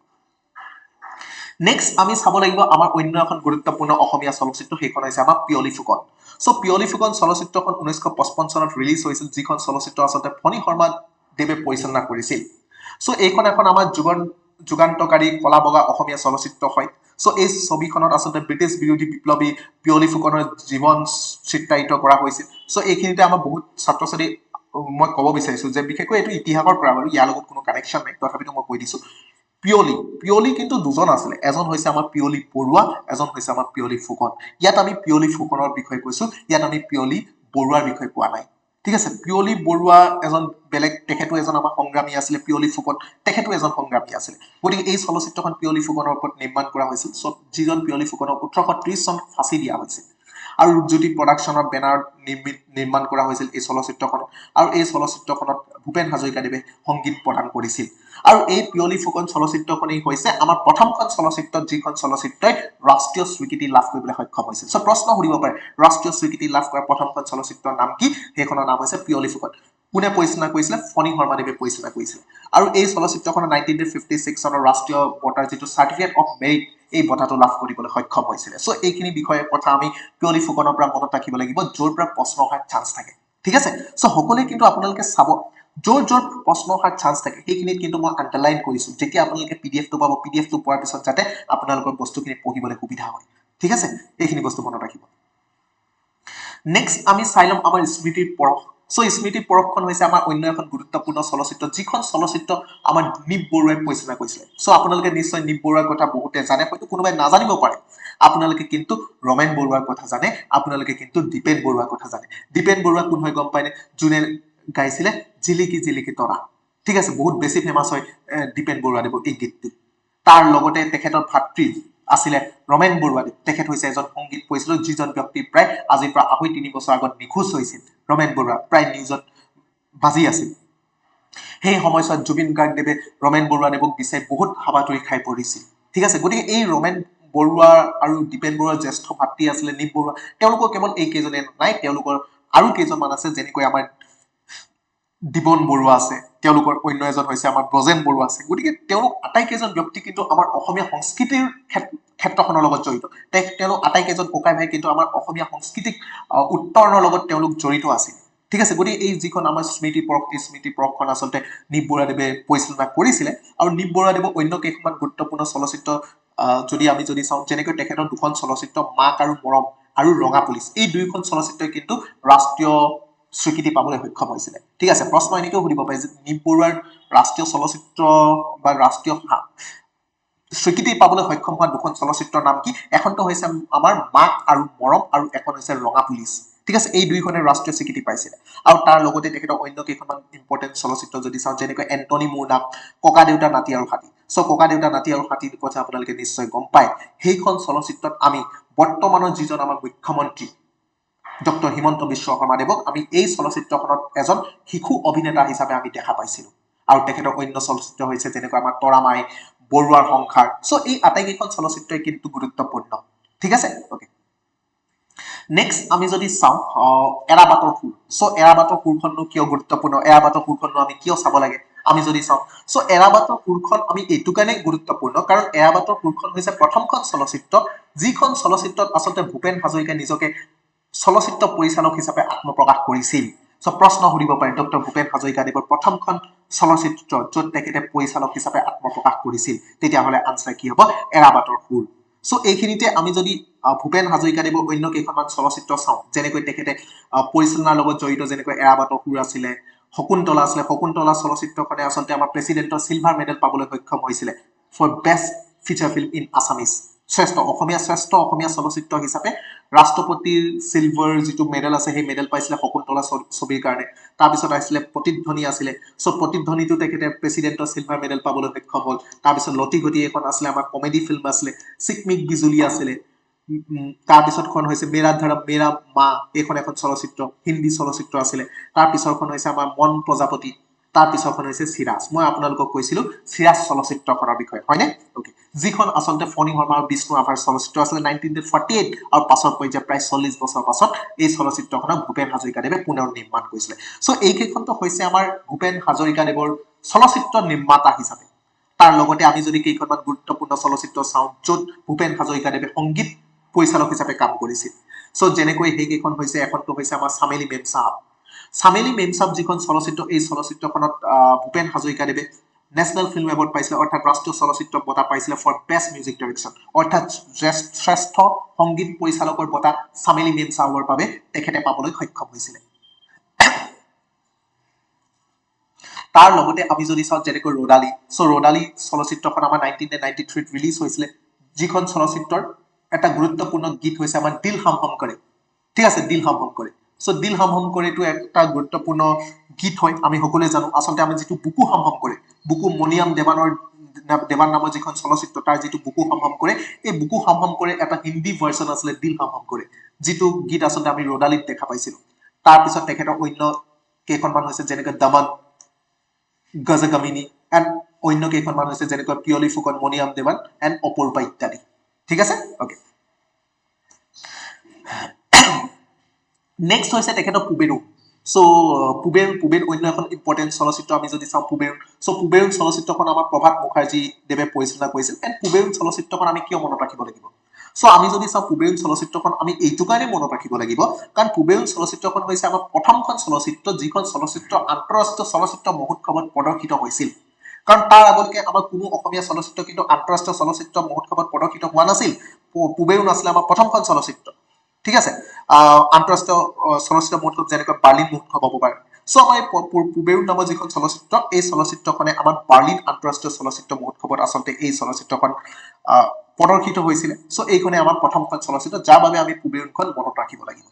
A: নেক্সট আমি চাব লাগিব আমাৰ অন্য এখন গুৰুত্বপূৰ্ণ অসমীয়া চলচ্চিত্ৰ সেইখন হৈছে আমাৰ পিয়লি ফুকন সো পিয়লি ফুকন চলচ্চিত্ৰখন 1955 চনত ৰিলিজ হৈছিল যিখন চলচ্চিত্ৰ আচলতে ফণী শৰ্মা দেৱে পৰিচালনা কৰিছিল সো এইখন এখন আমাৰ যুগান্তকাৰী কলা বগা অসমীয়া চলচ্চিত্ৰ হয় সো এই ছবিখনত আচলতে ব্ৰিটিছ বিৰোধী বিপ্লৱী পিয়লি ফুকনৰ জীৱন চিত্ৰায়িত কৰা হৈছিল সো এইখিনিতে আমাৰ বহুত ছাত্ৰ ছাত্ৰী মই ক'ব বিচাৰিছো যে বিশেষকৈ এইটো ইতিহাসৰ পৰা বাৰু ইয়াৰ লগত কোনো কানেকশ্যন নাই তথাপিতো মই কৈ দিছো পিয়লি কিন্তু দুজন আছিল এজন হৈছে আমাৰ পিয়লি বৰুৱা এজন হৈছে আমাৰ পিয়লি ফুকন ইয়াত আমি পিয়লি ফুকনৰ বিষয়ে কৈছো ইয়াত আমি পিয়লি বৰুৱাৰ বিষয়ে কোৱা নাই ঠিক আছে পিয়লি বৰুৱা এজন বেলেগ তেখেতো এজন আমাৰ সংগ্ৰামী আছিল পিয়লি ফুকন তেখেতো এজন সংগ্ৰামী আছিল গতিকে এই চলচ্চিত্ৰখন পিয়লি ফুকনৰ ওপৰত নিৰ্মাণ কৰা হৈছিল সব যিজন পিয়লি ফুকনক 1830 চনত ফাঁচি দিয়া হৈছিল আৰু ৰূপজ্যোতি প্ৰডাকশ্যনৰ বেনাৰ নিৰ্মাণ কৰা হৈছিল এই চলচ্চিত্ৰখনত আৰু এই চলচ্চিত্ৰখনত ভূপেন হাজৰিকাদেৱে সংগীত প্ৰদান কৰিছিল আৰু এই পিয়লি ফুকন চলচ্চিত্ৰখনেই হৈছে আমাৰ প্ৰথমখন চলচ্চিত্ৰ যিখন চলচ্চিত্ৰই ৰাষ্ট্ৰীয় স্বীকৃতি লাভ কৰিবলৈ সক্ষম হৈছিল সো প্ৰশ্ন সুধিব পাৰে ৰাষ্ট্ৰীয় স্বীকৃতি লাভ কৰা প্ৰথমখন চলচ্চিত্ৰৰ নাম কি সেইখনৰ নাম হৈছে পিয়লি ফুকন কোনে পৰিচালনা কৰিছিলে ফণী শৰ্মাদেৱে পৰিচালনা কৰিছিল আৰু এই চলচ্চিত্ৰখনৰ 1956 চনৰ ৰাষ্ট্ৰীয় বঁটাৰ যিটো চাৰ্টিফিকেট অফ মেৰিট এই বঁটাটো লাভ কৰিবলৈ সক্ষম হৈছিলে সো এইখিনি বিষয়ে কথা আমি পিয়লি ফুকনৰ পৰা মনত ৰাখিব লাগিব য'ৰ পৰা প্ৰশ্ন অহাৰ চান্স থাকে ঠিক আছে সো সকলোৱে কিন্তু আপোনালোকে চাব য'ৰ প্ৰশ্ন অহাৰ চান্স থাকে সেইখিনিত কিন্তু মই আণ্ডাৰলাইন কৰিছো যেতিয়া আপোনালোকে পিডিএফটো পাব পিডিএফটো পোৱাৰ পিছত যাতে আপোনালোকৰ বস্তুখিনি পঢ়িবলৈ সুবিধা হয় ঠিক আছে এইখিনি বস্তু মনত ৰাখিব নেক্সট আমি চাই লম আমাৰ স্মৃতিৰ পৰশ সো স্মৃতি পৰশখন হৈছে আমাৰ অন্য এখন গুৰুত্বপূৰ্ণ চলচ্চিত্ৰ যিখন চলচ্চিত্ৰ আমাৰ নিপ বৰুৱাই পৰিচালনা কৰিছিলে সো আপোনালোকে নিশ্চয় নিপ বৰুৱাৰ কথা বহুতে জানে হয়তো কোনোবাই নাজানিব পাৰে আপোনালোকে কিন্তু ৰমেন বৰুৱাৰ কথা জানে আপোনালোকে কিন্তু দীপেন বৰুৱাৰ কথা জানে দীপেন বৰুৱা কোন হয় গম পায়নে যোনে গাইছিলে জিলিকি জিলিকি তৰা ঠিক আছে বহুত বেছি ফেমাস হয় দীপেন বৰুৱাদেৱৰ এই গীতটো তাৰ লগতে তেখেতৰ ভাতৃ আছিলে ৰমেন বৰুৱাদেৱ তেখেত হৈছে এজন সংগীত পৰিচালক যিজন ব্যক্তি প্ৰায় আজিৰ পৰা 2.5-3 বছৰ আগত নিখোজ হৈছিল ৰমেন বৰুৱা প্ৰায় নিউজত বাজি আছিল সেই সময়ছোৱাত জুবিন গাৰ্গদেৱে ৰমেন বৰুৱাদেৱক বিচাৰি বহুত হাবাথুৰি খাই পৰিছিল ঠিক আছে গতিকে এই ৰমেন বৰুৱা আৰু দীপেন বৰুৱাৰ জ্যেষ্ঠ ভাতৃ আছিলে নিপ বৰুৱা তেওঁলোকৰ কেৱল এই কেইজনে নাই তেওঁলোকৰ আৰু কেইজনমান আছে যেনেকৈ আমাৰ দিবন বৰুৱা আছে তেওঁলোকৰ অন্য এজন হৈছে আমাৰ ব্ৰজেন বৰুৱা আছে গতিকে তেওঁলোক আটাইকেইজন ব্যক্তি কিন্তু আমাৰ অসমীয়া সংস্কৃতিৰ ক্ষেত্ৰখনৰ লগত জড়িত তেওঁলোক আটাইকেইজন ককাই ভাই কিন্তু আমাৰ অসমীয়া সংস্কৃতিক উত্তৰণৰ লগত তেওঁলোক জড়িত আছিল ঠিক আছে গতিকে এই যিখন আমাৰ স্মৃতি পৰশখন আচলতে নিপ বৰুৱাদেৱে পৰিচালনা কৰিছিলে আৰু নিপ বৰুৱাদেৱৰ অন্য কেইখনমান গুৰুত্বপূৰ্ণ চলচ্চিত্ৰ যদি চাওঁ যেনেকৈ তেখেতৰ দুখন চলচ্চিত্ৰ মাক আৰু মৰম আৰু ৰঙা পুলিচ এই দুইখন চলচ্চিত্ৰই কিন্তু ৰাষ্ট্ৰীয় স্বীকৃতি পাবলৈ সক্ষম হৈছিলে ঠিক আছে প্ৰশ্ন এনেকেও সুধিব পাৰে যে নিপ বৰুৱাৰ ৰাষ্ট্ৰীয় চলচ্চিত্ৰ বা ৰাষ্ট্ৰীয় স্বীকৃতি পাবলৈ সক্ষম হোৱা দুখন চলচ্চিত্ৰৰ নাম কি এখনটো হৈছে আমাৰ মাক আৰু মৰম আৰু এখন হৈছে ৰঙা পুলিচ ঠিক আছে এই দুইখনে ৰাষ্ট্ৰীয় স্বীকৃতি পাইছিলে আৰু তাৰ লগতে তেখেতৰ অন্য কেইখনমান ইম্পৰ্টেণ্ট চলচ্চিত্ৰ যদি চাওঁ যেনেকৈ এণ্টনি মোৰ নাম ককা দেউতা নাতি আৰু হাতী সো ককা দেউতা নাতি আৰু হাতীৰ কথা আপোনালোকে নিশ্চয় গম পায় সেইখন চলচ্চিত্ৰত আমি বৰ্তমানৰ যিজন আমাৰ মুখ্যমন্ত্ৰী ডক্টৰ হিমন্ত বিশ্ব শৰ্মা দেৱক আমি এই চলচ্চিত্ৰখনত এজন শিশু অভিনেতা হিচাপে আমি দেখা পাইছিলো আৰু তেখেতৰ অন্য চলচ্চিত্ৰ হৈছে যেনেকৈ আমাৰ তৰামাই বৰুৱাৰ সংসাৰ সো এই আটাইকেইখন চলচ্চিত্ৰই কিন্তু গুৰুত্বপূৰ্ণ ঠিক আছে ওকে নেক্সট আমি যদি চাওঁ এৰাবাটৰ সুৰ সো এৰাবাটৰ সুৰখননো কিয় গুৰুত্বপূৰ্ণ এৰাবাটৰ সুৰখননো আমি কিয় চাব লাগে আমি যদি চাওঁ সো এৰাবাটৰ সুৰখন আমি এইটো কাৰণে গুৰুত্বপূৰ্ণ কাৰণ এৰাবাটৰ সুৰখন হৈছে প্ৰথমখন চলচ্চিত্ৰ যিখন চলচ্চিত্ৰত আচলতে ভূপেন হাজৰিকাই নিজকে চলচ্চিত্ৰ পৰিচালক হিচাপে আত্মপ্ৰকাশ কৰিছিল সো প্ৰশ্ন সুধিব পাৰে ডক্টৰ ভূপেন হাজৰিকাদেৱৰ প্ৰথমখন চলচ্চিত্ৰ য'ত তেখেতে পৰিচালক হিচাপে আত্মপ্ৰকাশ কৰিছিল তেতিয়াহ'লে আনসাৰ কি হ'ব এৰাবাটৰ সুৰ সো এইখিনিতে আমি যদি ভূপেন হাজৰিকাদেৱৰ অন্য কেইখনমান চলচ্চিত্ৰ চাওঁ যেনেকৈ তেখেতে পৰিচালনাৰ লগত জড়িত যেনেকৈ এৰাবাটৰ সুৰ আছিলে শকুন্তলা চলচ্চিত্ৰখনে আচলতে আমাৰ প্ৰেচিডেণ্টৰ চিলভাৰ মেডেল পাবলৈ সক্ষম হৈছিলে for best feature film in Assamese শ্ৰেষ্ঠ অসমীয়া চলচ্চিত্ৰ হিচাপে ৰাষ্ট্ৰপতিৰ চিলভাৰ যিটো মেডেল আছে সেই মেডেল পাইছিলে শকুন্তলা ছবিৰ কাৰণে তাৰপিছত আহিছিলে প্ৰতিধ্বনি আছিলে প্ৰতিধ্বনিটো তেখেতে প্ৰেচিডেণ্টৰ চিলভাৰ মেডেল পাবলৈ সক্ষম হ'ল তাৰপিছত লতি ঘটি এখন আছিলে আমাৰ কমেডি ফিল্ম আছিলে চিকমিক বিজুলী আছিলে তাৰপিছতখন হৈছে মেৰা ধৰম মেৰা মা এইখন এখন চলচ্চিত্ৰ হিন্দী চলচ্চিত্ৰ আছিলে তাৰপিছৰখন হৈছে আমাৰ মন প্ৰজাপতি তাৰপিছৰখন হৈছে চিৰাজ মই আপোনালোকক কৈছিলো চিৰাজ চলচ্চিত্ৰখনৰ বিষয়ে হয়নে ওকে যিখন আচলতে ফণী শৰ্মা আৰু বিষ্ণু ৰাভাৰ চলচ্চিত্ৰ আছিলে 1948 আৰু পাছৰ পৰ্যায়ত প্ৰায় 40 বছৰ পাছত এই চলচ্চিত্ৰখনক ভূপেন হাজৰিকাদেৱে পুনৰ নিৰ্মাণ কৰিছিলে সো এইকেইখনটো হৈছে আমাৰ ভূপেন হাজৰিকাদেৱৰ চলচ্চিত্ৰ নিৰ্মাতা হিচাপে তাৰ লগতে আমি যদি কেইখনমান গুৰুত্বপূৰ্ণ চলচ্চিত্ৰ চাওঁ য'ত ভূপেন হাজৰিকাদেৱে সংগীত পৰিচালক হিচাপে কাম কৰিছিল সো যেনেকৈ সেইকেইখন হৈছে এখনটো হৈছে আমাৰ চামেলি মেমচাহাব যিখন চলচ্চিত্ৰ এই চলচ্চিত্ৰখনত ভূপেন হাজৰিকাদেৱে নেশ্যনেল ফিল্ম এৱাৰ্ড পাইছিলে অৰ্থাৎ ৰাষ্ট্ৰীয় চলচ্চিত্ৰ বঁটা পাইছিলে ফৰ বেষ্ট মিউজিক ডাইৰেকশ্যন অৰ্থাৎ শ্ৰেষ্ঠ সংগীত পৰিচালকৰ বঁটা চামেলি মেমচাহাবৰ বাবে তেখেতে পাবলৈ সক্ষম হৈছিলে তাৰ লগতে আমি যদি চাওঁ যেনেকৈ ৰদালি চলচ্চিত্ৰখন আমাৰ 1993 ৰিলিজ হৈছিলে যিখন চলচ্চিত্ৰৰ এটা গুৰুত্বপূৰ্ণ গীত হৈছে আমাৰ দিল হাম হাম কৰে ঠিক আছে দিল হাম হাম কৰে সো দিল হাম হাম কৰেটো একটা গুৰুত্বপূৰ্ণ গীত হয় আমি সকলোৱে জানো আচলতে আমি যেটো বুকু হাম হাম কৰে বুকু মনিয়াম দেৱান নামৰ যিখন চলচ্চিত্ৰ তাৰ যেটো বুকু হাম হাম কৰে এই বুকু হাম হাম কৰে এটা হিন্দী ভাৰ্চন আছিলে দিল হাম হাম কৰে যেটো গীত আচলতে আমি ৰদালিত দেখা পাইছিলো তাৰ পিছত তেখেতৰ অন্য কেইখনমান হৈছে যেনেকৈ দমন গজগমিনী এণ্ড অন্য কেইখনমান হৈছে যেনেকৈ পিয়লি ফুকন মনিয়াম দেৱান এণ্ড অপূৰ্বা ইত্যাদি ঠিক আছে ওকে নেক্সট হৈছে তেখেতৰ পুবেৰু সো পুবেৰ অন্য এখন ইম্পৰ্টেণ্ট চলচ্চিত্ৰ আমি যদি চাওঁ পুবেৰু চলচ্চিত্ৰখন আমাৰ প্ৰভাত মুখাৰ্জী দেৱে পৰিচালনা কৰিছিল এণ্ড পুবেৰু চলচ্চিত্ৰখন আমি কিয় মনত ৰাখিব লাগিব সো আমি যদি চাওঁ পুবেৰু চলচ্চিত্ৰখন আমি এইটো কাৰণে মনত ৰাখিব লাগিব কাৰণ পুবেৰু চলচ্চিত্ৰখন হৈছে আমাৰ প্ৰথমখন চলচ্চিত্ৰ যিখন চলচ্চিত্ৰ আন্তঃৰাষ্ট্ৰীয় চলচ্চিত্ৰ মহোৎসৱত প্ৰদৰ্শিত হৈছিল কাৰণ তাৰ আগলৈকে আমাৰ কোনো অসমীয়া চলচ্চিত্ৰ কিন্তু আন্তঃৰাষ্ট্ৰীয় চলচ্চিত্ৰ মহোৎসৱত প্ৰদৰ্শিত হোৱা নাছিল পুবেৰু আছিলে আমাৰ প্ৰথমখন চলচ্চিত্ৰ ঠিক আছে আন্তঃৰাষ্ট্ৰীয় চলচ্চিত্ৰ মহোৎসৱ যেনেকৈ বাৰ্লিন মহোৎসৱ হ'ব পাৰে সো আমাৰ পুবেৰু নামৰ যিখন চলচ্চিত্ৰ এই চলচ্চিত্ৰখনে আমাৰ বাৰ্লিন আন্তঃৰাষ্ট্ৰীয় চলচ্চিত্ৰ মহোৎসৱত আচলতে এই চলচ্চিত্ৰখন প্ৰদৰ্শিত হৈছিলে সো এইখনে আমাৰ প্ৰথমখন চলচ্চিত্ৰ যাৰ বাবে আমি পুবেৰুখন মনত ৰাখিব লাগিব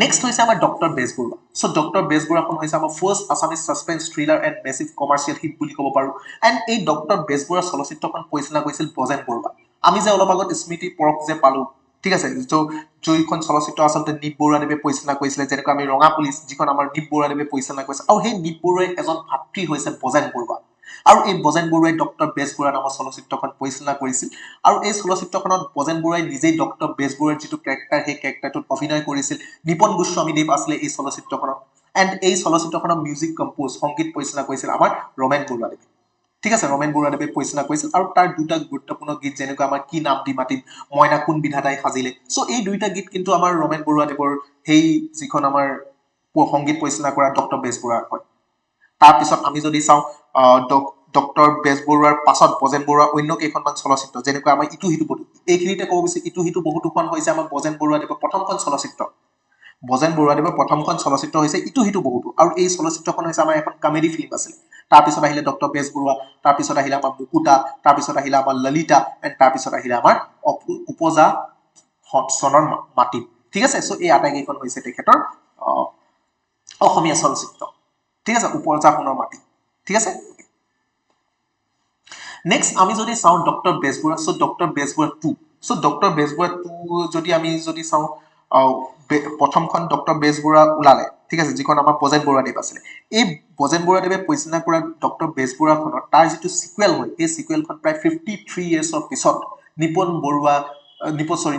A: নেক্সট হৈছে আমাৰ ডক্টৰ বেজবৰুৱা সো ডক্টৰ বেজবৰুৱাখন হৈছে আমাৰ first Assamese suspense thriller and massive commercial hit বুলি ক'ব পাৰো এণ্ড এই ডক্টৰ বেজবৰুৱা চলচ্চিত্ৰখন পৰিচালনা কৰিছিল বজেন বৰুৱা আমি যে অলপ আগত স্মৃতি পৰক যে পালো ঠিক আছে জয়খন চলচ্চিত্ৰ আচলতে নীপ বৰুৱাদেৱে পৰিচালনা কৰিছিলে যেনেকৈ আমি ৰঙা পুলিচ যিখন আমাৰ নীপ বৰুৱাদেৱে পৰিচালনা কৰিছে আৰু সেই নীপ বৰুৱাই এজন ভাতৃ হৈছে বজেন বৰুৱা আৰু এই বজেন বৰুৱাই ডক্টৰ বেজবৰুৱা নামৰ চলচ্চিত্ৰখন পৰিচালনা কৰিছিল আৰু এই চলচ্চিত্ৰখনত বজেন বৰুৱাই নিজেই ডক্টৰ বেজবৰুৱাৰ যিটো কেৰেক্টাৰ সেই কেৰেক্টাৰটোত অভিনয় কৰিছিল নিপন গোস্বামীদেৱ আছিলে এই চলচ্চিত্ৰখনত এণ্ড এই চলচ্চিত্ৰখনৰ মিউজিক কম্প'জ সংগীত পৰিচালনা কৰিছিল আমাৰ ৰমেন বৰুৱাদেৱে ঠিক আছে ৰমেন বৰুৱাদেৱে পৰিচালনা কৰিছিল আৰু তাৰ দুটা গুৰুত্বপূৰ্ণ গীত যেনেকৈ আমাৰ কি নাম দি মাতিম মইনা কোন বিধাতাই সাজিলে সো এই দুইটা গীত কিন্তু আমাৰ ৰমেন বৰুৱাদেৱৰ সেই যিখন আমাৰ সংগীত পৰিচালনা কৰা ডক্টৰ বেজবৰুৱাৰ হয় তাৰপিছত আমি যদি চাওঁ ডক্টৰ বেজবৰুৱাৰ পাছত বজেন বৰুৱাৰ অন্য কেইখনমান চলচ্চিত্ৰ যেনেকৈ আমাৰ ইটো সিটো বহু এইখিনিতে ক'ব বিচাৰিছো ইটো সিটো বহুতোখন হৈছে আমাৰ বজেন বৰুৱাদেৱৰ প্ৰথমখন চলচ্চিত্ৰ বজেন বৰুৱাদেৱৰ প্ৰথমখন চলচ্চিত্ৰ হৈছে ইটো সিটো বহুতো আৰু এই চলচ্চিত্ৰখন হৈছে আমাৰ এখন কমেডি ফিল্ম আছিল তাৰপিছত আহিলে ডক্টৰ বেজবৰুৱা তাৰপিছত আহিলে আমাৰ মুকুতা তাৰপিছত আহিলে আমাৰ ললিতা এণ্ড তাৰপিছত আহিলে আমাৰ উপজা চনৰ মাটি ঠিক আছে সো এই আটাইকেইখন হৈছে তেখেতৰ অসমীয়া চলচ্চিত্ৰ ঠিক আছে উপজা সোণৰ মাটি ঠিক আছে নেক্সট আমি যদি চাওঁ doctor Bezbaruah so doctor Bezbaruah 2 so doctor Bezbaruah 2 যদি আমি যদি চাওঁ প্ৰথমখন ডক্টৰ বেজবৰুৱা ওলালে ঠিক আছে যিখন আমাৰ বজেন বৰুৱাদেৱ আছিলে এই বজেন বৰুৱাদেৱে পৰিচালনা কৰা ডক্টৰ বেজবৰুৱাখনৰ তাৰ যিটো সিকুৱেল হয় এই সিকুৱেলখন প্ৰায় 53 ইয়াৰ্ছৰ পিছত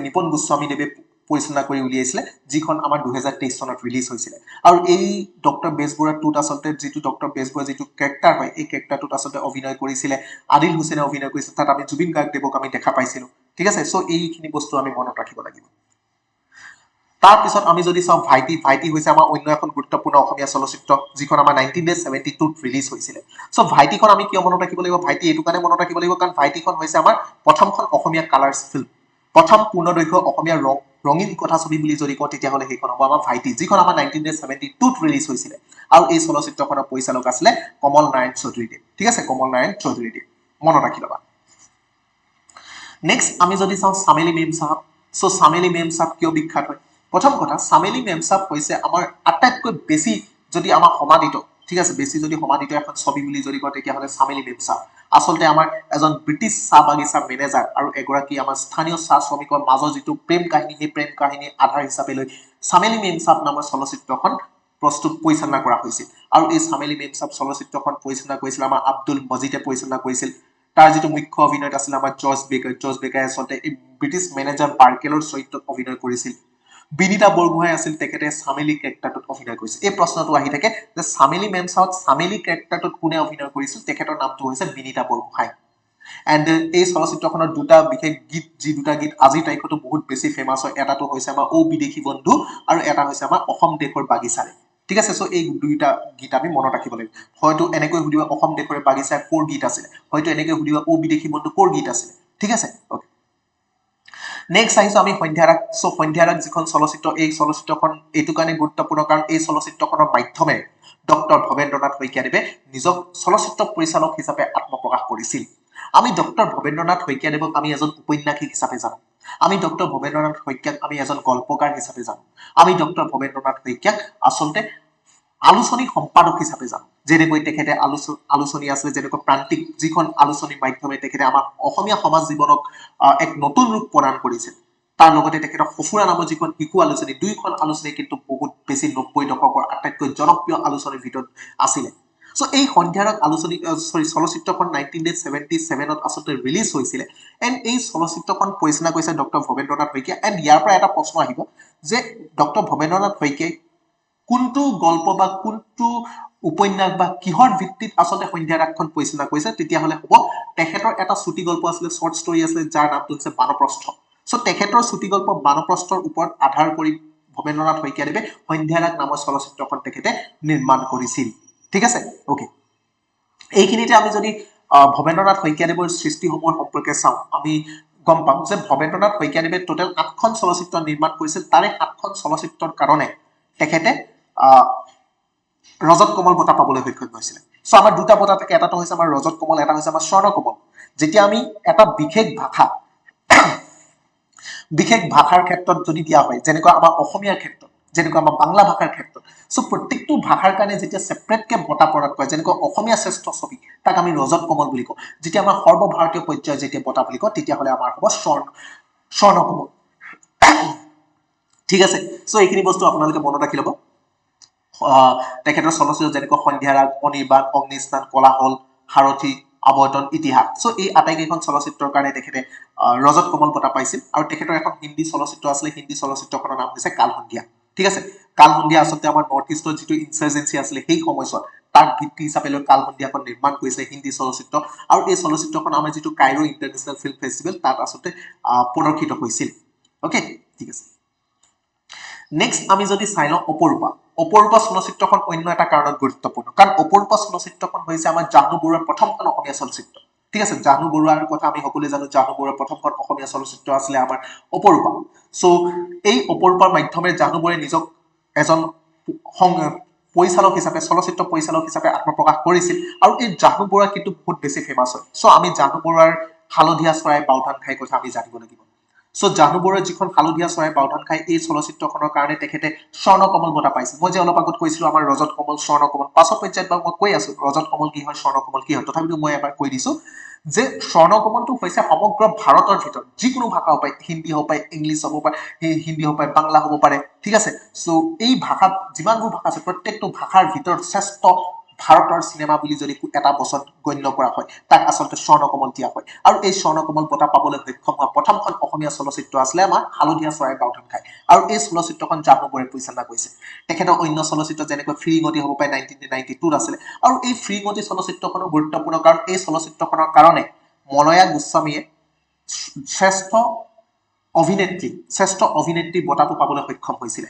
A: নিপন গোস্বামীদেৱে পৰিচালনা কৰি উলিয়াইছিলে যিখন আমাৰ 2023 চনত ৰিলিজ হৈছিলে আৰু এই ডক্টৰ বেজবৰুৱা 2ত আচলতে যিটো ডক্টৰ বেজবৰুৱা যিটো কেৰেক্টাৰ হয় এই কেৰেক্টাৰটোত আচলতে অভিনয় কৰিছিলে আদিল হুছেইনে অভিনয় কৰিছিল তাত আমি জুবিন গাৰ্গদেৱক আমি দেখা পাইছিলো ঠিক আছে সো এইখিনি বস্তু আমি মনত ৰাখিব লাগিব তাৰপিছত আমি যদি চাওঁ ভাইটি হৈছে আমাৰ অন্য এখন গুৰুত্বপূৰ্ণ অসমীয়া চলচ্চিত্ৰ যিখন আমাৰ 1972ত ৰিলিজ হৈছিলে সো ভাইটিখন আমি কিয় মনত ৰাখিব লাগিব ভাইটি এইটো কাৰণে মনত ৰাখিব লাগিব কাৰণ ভাইটিখন হৈছে আমাৰ প্ৰথমখন অসমীয়া কালাৰ্ছ ফিল্ম প্ৰথম পূৰ্ণদৈৰ্ঘ্য অসমীয়া ৰঙীন কথাছবি বুলি যদি কওঁ তেতিয়াহ'লে সেইখন হ'ব আমাৰ ভাইটি যিখন আমাৰ 1972ত ৰিলিজ হৈছিলে আৰু এই চলচ্চিত্ৰখনৰ পৰিচালক আছিলে কমল নাৰায়ণ চৌধুৰীদেৱ ঠিক আছে কমল নাৰায়ণ চৌধুৰীদেৱ মনত ৰাখি ল'বা নেক্সট আমি যদি চাওঁ চামেলি মেম সাহাব সো চামেলি মেম সাহাব কিয় বিখ্যাত হয় প্ৰথম কথা চামেলি মেম সাহাব হৈছে আমাৰ আটাইতকৈ বেছি যদি আমাৰ সমাদিত ঠিক আছে বেছি যদি সমাদিত এখন ছবি বুলি যদি কয় তেতিয়াহ'লে চামেলি মেম সাহাব আচলতে আমাৰ এজন ব্ৰিটিছ চাহ বাগিচা মেনেজাৰ আৰু এগৰাকী আমাৰ স্থানীয় চাহ শ্ৰমিকৰ মাজৰ যিটো প্ৰেম কাহিনী সেই প্ৰেম কাহিনী আধাৰ হিচাপে লৈ চামেলি মেম সাহাব নামৰ চলচ্চিত্ৰখন প্ৰস্তুত পৰিচালনা কৰা হৈছিল আৰু এই চামেলি মেম সাহাব চলচ্চিত্ৰখন পৰিচালনা কৰিছিল আমাৰ আব্দুল মজিদে পৰিচালনা কৰিছিল তাৰ যিটো মুখ্য অভিনয়ত আছিল আমাৰ জৰ্জ বেকাৰে আচলতে এই ব্ৰিটিছ মেনেজাৰ বাৰ্কেলৰ চৰিত্ৰত অভিনয় কৰিছিল বিনীতা বৰগোহাঁই আছিল তেখেতে চামেলি কেৰেক্টাৰটোত অভিনয় কৰিছিল এই প্ৰশ্নটো আহি থাকে যে চামেলি মেম সাহাবত চামেলি কেৰেক্টাৰটোত কোনে অভিনয় কৰিছিল তেখেতৰ নামটো হৈছে বিনীতা বৰগোহাঁই এণ্ড এই চলচ্চিত্ৰখনৰ দুটা বিশেষ গীত যি দুটা গীত আজিৰ তাৰিখতো বহুত বেছি ফেমাছ হয় এটাটো হৈছে আমাৰ ঔ বিদেশী বন্ধু আৰু এটা হৈছে আমাৰ অসম দেশৰ বাগিচাৰে ঠিক আছে সো এই দুইটা গীত আমি মনত ৰাখিব লাগিব হয়তো এনেকৈ সুধিব অসম দেশৰ বাগিচাৰ কোৰ গীত আছে হয়তো এনেকৈ সুধিব ঔ বিদেশী বন্ধু কোৰ গীত আছে ঠিক আছে ওকে নেক্সট আহিছো আমি সন্ধ্যাৰাগ সো সন্ধ্যাৰাগ যিখন চলচ্চিত্ৰ এই চলচ্চিত্ৰখন এইটো কাৰণে গুৰুত্বপূৰ্ণ কাৰণ এই চলচ্চিত্ৰখনৰ মাধ্যমেৰে ডক্টৰ ভৱেন্দ্ৰনাথ শইকীয়াদেৱে নিজক চলচ্চিত্ৰ পৰিচালক হিচাপে আত্মপ্ৰকাশ কৰিছিল আমি ডক্টৰ ভৱেন্দ্ৰনাথ শইকীয়াদেৱক আমি এজন উপন্যাসিক হিচাপে জানো আমি ডক্টৰ ভৱেন্দ্ৰনাথ শইকীয়াক আমি এজন গল্পকাৰ হিচাপে জানো আমি ডক্টৰ ভৱেন্দ্ৰনাথ শইকীয়াক আচলতে আলোচনী সম্পাদক হিচাপে জানো যেনেকৈ তেখেতে আলোচনী আছিলে যেনেকৈ প্ৰান্তিক যিখন আলোচনীৰ মাধ্যমে তেখেতে আমাৰ অসমীয়া সমাজ জীৱনক এক নতুন ৰূপ প্ৰদান কৰিছিল তাৰ লগতে তেখেতৰ সফুৰা নামৰ যিখন শিশু আলোচনী দুইখন আলোচনী কিন্তু বহুত বেছি 90 দশকৰ আটাইতকৈ জনপ্ৰিয় আলোচনীৰ ভিতৰত আছিলে সো এই সন্ধ্যাৰাগ আলোচনী চলচ্চিত্ৰখন 1977ত আচলতে ৰিলিজ হৈছিলে এণ্ড এই চলচ্চিত্ৰখন পৰিচালনা কৰিছে ডক্টৰ ভৱেন্দ্ৰনাথ শইকীয়া এণ্ড ইয়াৰ পৰা এটা প্ৰশ্ন আহিব যে ডক্টৰ ভৱেন্দ্ৰনাথ শইকীয়াই কোনটো গল্প বা কোনটো উপন্যাস বা কিহৰ ভিত্তিত আচলতে সন্ধ্যাৰাগখন পৰিচালনা কৰিছে তেতিয়াহ'লে হ'ব তেখেতৰ এটা চুটি গল্প আছিলে শ্বৰ্ট ষ্টৰী আছিলে যাৰ নামটো হৈছে বানপ্ৰস্থ সো তেখেতৰ চুটি গল্প বানপ্ৰস্থৰ ওপৰত আধাৰ কৰি ভৱেন্দ্ৰনাথ শইকীয়াদেৱে সন্ধ্যাৰাগ নামৰ চলচ্চিত্ৰখন তেখেতে নিৰ্মাণ কৰিছিল ঠিক আছে ওকে এইখিনিতে আমি যদি ভৱেন্দ্ৰনাথ শইকীয়াদেৱৰ সৃষ্টিসমূহৰ সম্পৰ্কে চাওঁ আমি গম পাম যে ভৱেন্দ্ৰনাথ শইকীয়াদেৱে টোটেল 8খন চলচ্চিত্ৰ নিৰ্মাণ কৰিছিল তাৰে 8খন চলচ্চিত্ৰৰ কাৰণে তেখেতে ৰজত কমল বঁটা পাবলৈ সক্ষম হৈছিলে সো আমাৰ দুটা বঁটা থাকে এটাটো হৈছে আমাৰ ৰজত কমল এটা হৈছে আমাৰ স্বৰ্ণ কমল যেতিয়া আমি এটা বিশেষ ভাষাৰ ক্ষেত্ৰত যদি দিয়া হয় যেনেকৈ আমাৰ অসমীয়াৰ ক্ষেত্ৰত যেনেকৈ আমাৰ বাংলা ভাষাৰ ক্ষেত্ৰত সো প্ৰত্যেকটো ভাষাৰ কাৰণে যেতিয়া সেপাৰেটকে বঁটা প্ৰদান কৰে যেনেকৈ অসমীয়া শ্ৰেষ্ঠ ছবি তাক আমি ৰজত কমল বুলি কওঁ যেতিয়া আমাৰ সৰ্বভাৰতীয় পৰ্যায়ৰ যেতিয়া বঁটা বুলি কওঁ তেতিয়াহ'লে আমাৰ হ'ব স্বৰ্ণ কমল ঠিক আছে সো এইখিনি বস্তু আপোনালোকে মনত ৰাখি ল'ব তেখেতৰ চলচ্চিত্ৰ যেনেকৈ সন্ধ্যাৰাগ অনিৰ্বাণ অগ্নিস্নান কলাহল সাৰথি আৱৰ্তন ইতিহাস সো এই আটাইকেইখন চলচ্চিত্ৰৰ কাৰণে তেখেতে ৰজত কমল বঁটা পাইছিল আৰু তেখেতৰ এখন হিন্দী চলচ্চিত্ৰ আছিলে হিন্দী চলচ্চিত্ৰখনৰ নাম হৈছে কাল সন্ধিয়া ঠিক আছে কাল সন্ধিয়া আচলতে আমাৰ নৰ্থ ইষ্টৰ যিটো ইনচাৰ্জেঞ্চি আছিলে সেই সময়ছোৱাত তাক ভিত্তি হিচাপে লৈ কাল সন্ধিয়াখন নিৰ্মাণ কৰিছে হিন্দী চলচ্চিত্ৰ আৰু এই চলচ্চিত্ৰখন আমাৰ যিটো কাইৰো ইণ্টাৰনেশ্যনেল ফিল্ম ফেষ্টিভেল তাত আচলতে প্ৰদৰ্শিত হৈছিল ওকে ঠিক আছে নেক্সট আমি যদি চাই লওঁ অপৰূপা চলচ্চিত্ৰখন অন্য এটা কাৰণত গুৰুত্বপূৰ্ণ কাৰণ অপৰূপা চলচ্চিত্ৰখন হৈছে আমাৰ জাহ্নু বৰুৱাৰ প্ৰথমখন অসমীয়া চলচ্চিত্ৰ ঠিক আছে জাহ্নু বৰুৱাৰ কথা আমি সকলোৱে জানো জাহ্নু বৰুৱাৰ প্ৰথমখন অসমীয়া চলচ্চিত্ৰ আছিলে আমাৰ অপৰূপা সো এই অপৰূপাৰ মাধ্যমেৰে জাহ্নু বৰুৱাই নিজক এজন পৰিচালক হিচাপে চলচ্চিত্ৰ পৰিচালক হিচাপে আত্মপ্ৰকাশ কৰিছিল আৰু এই জাহ্নু বৰুৱা কিন্তু বহুত বেছি ফেমাছ হয় সো আমি জাহ্নু বৰুৱাৰ হালধীয়া চৰাই বাওধান খাই কথা আমি জানিব লাগিব সো জাহ্নু বৰুৱাৰ যিখন হালধীয়া চৰাই বাওধান খাই এই চলচ্চিত্ৰখনৰ কাৰণে তেখেতে স্বৰ্ণ কমল বঁটা পাইছিল মই যে অলপ আগত কৈছিলো আমাৰ ৰজত কমল স্বৰ্ণ কমল পাছত পৰ্যায়ত বাৰু মই কৈ আছো ৰজত কমল কি হয় স্বৰ্ণ কমল কি হয় তথাপিতো মই এবাৰ কৈ দিছো যে স্বৰ্ণ কমলটো হৈছে সমগ্ৰ ভাৰতৰ ভিতৰত যিকোনো ভাষা হ'ব পাৰে হিন্দী হ'ব পাৰে ইংলিছ হ'ব পাৰে হিন্দী হ'ব পাৰে বাংলা হ'ব পাৰে ঠিক আছে সো এই ভাষাত যিমানবোৰ ভাষা আছে প্ৰত্যেকটো ভাষাৰ ভিতৰত শ্ৰেষ্ঠ ভাৰতৰ চিনেমা বুলি যদি এটা বছৰত গণ্য কৰা হয় তাক আচলতে স্বৰ্ণ কমল দিয়া হয় আৰু এই স্বৰ্ণ কমল বঁটা পাবলৈ সক্ষম হোৱা প্ৰথমখন অসমীয়া চলচ্চিত্ৰ আছিলে আমাৰ হালধীয়া চৰাই বাওধান খাই আৰু এই চলচ্চিত্ৰখন জাহ্নু বৰুৱাই পৰিচালনা কৰিছে তেখেতৰ অন্য চলচ্চিত্ৰ যেনেকৈ ফ্ৰীগতি হ'ব পাৰে 1992 আছিলে আৰু এই ফ্ৰীগতি চলচ্চিত্ৰখনো গুৰুত্বপূৰ্ণ কাৰণ এই চলচ্চিত্ৰখনৰ কাৰণে মলয়া গোস্বামীয়ে শ্ৰেষ্ঠ অভিনেত্ৰী বঁটাটো পাবলৈ সক্ষম হৈছিলে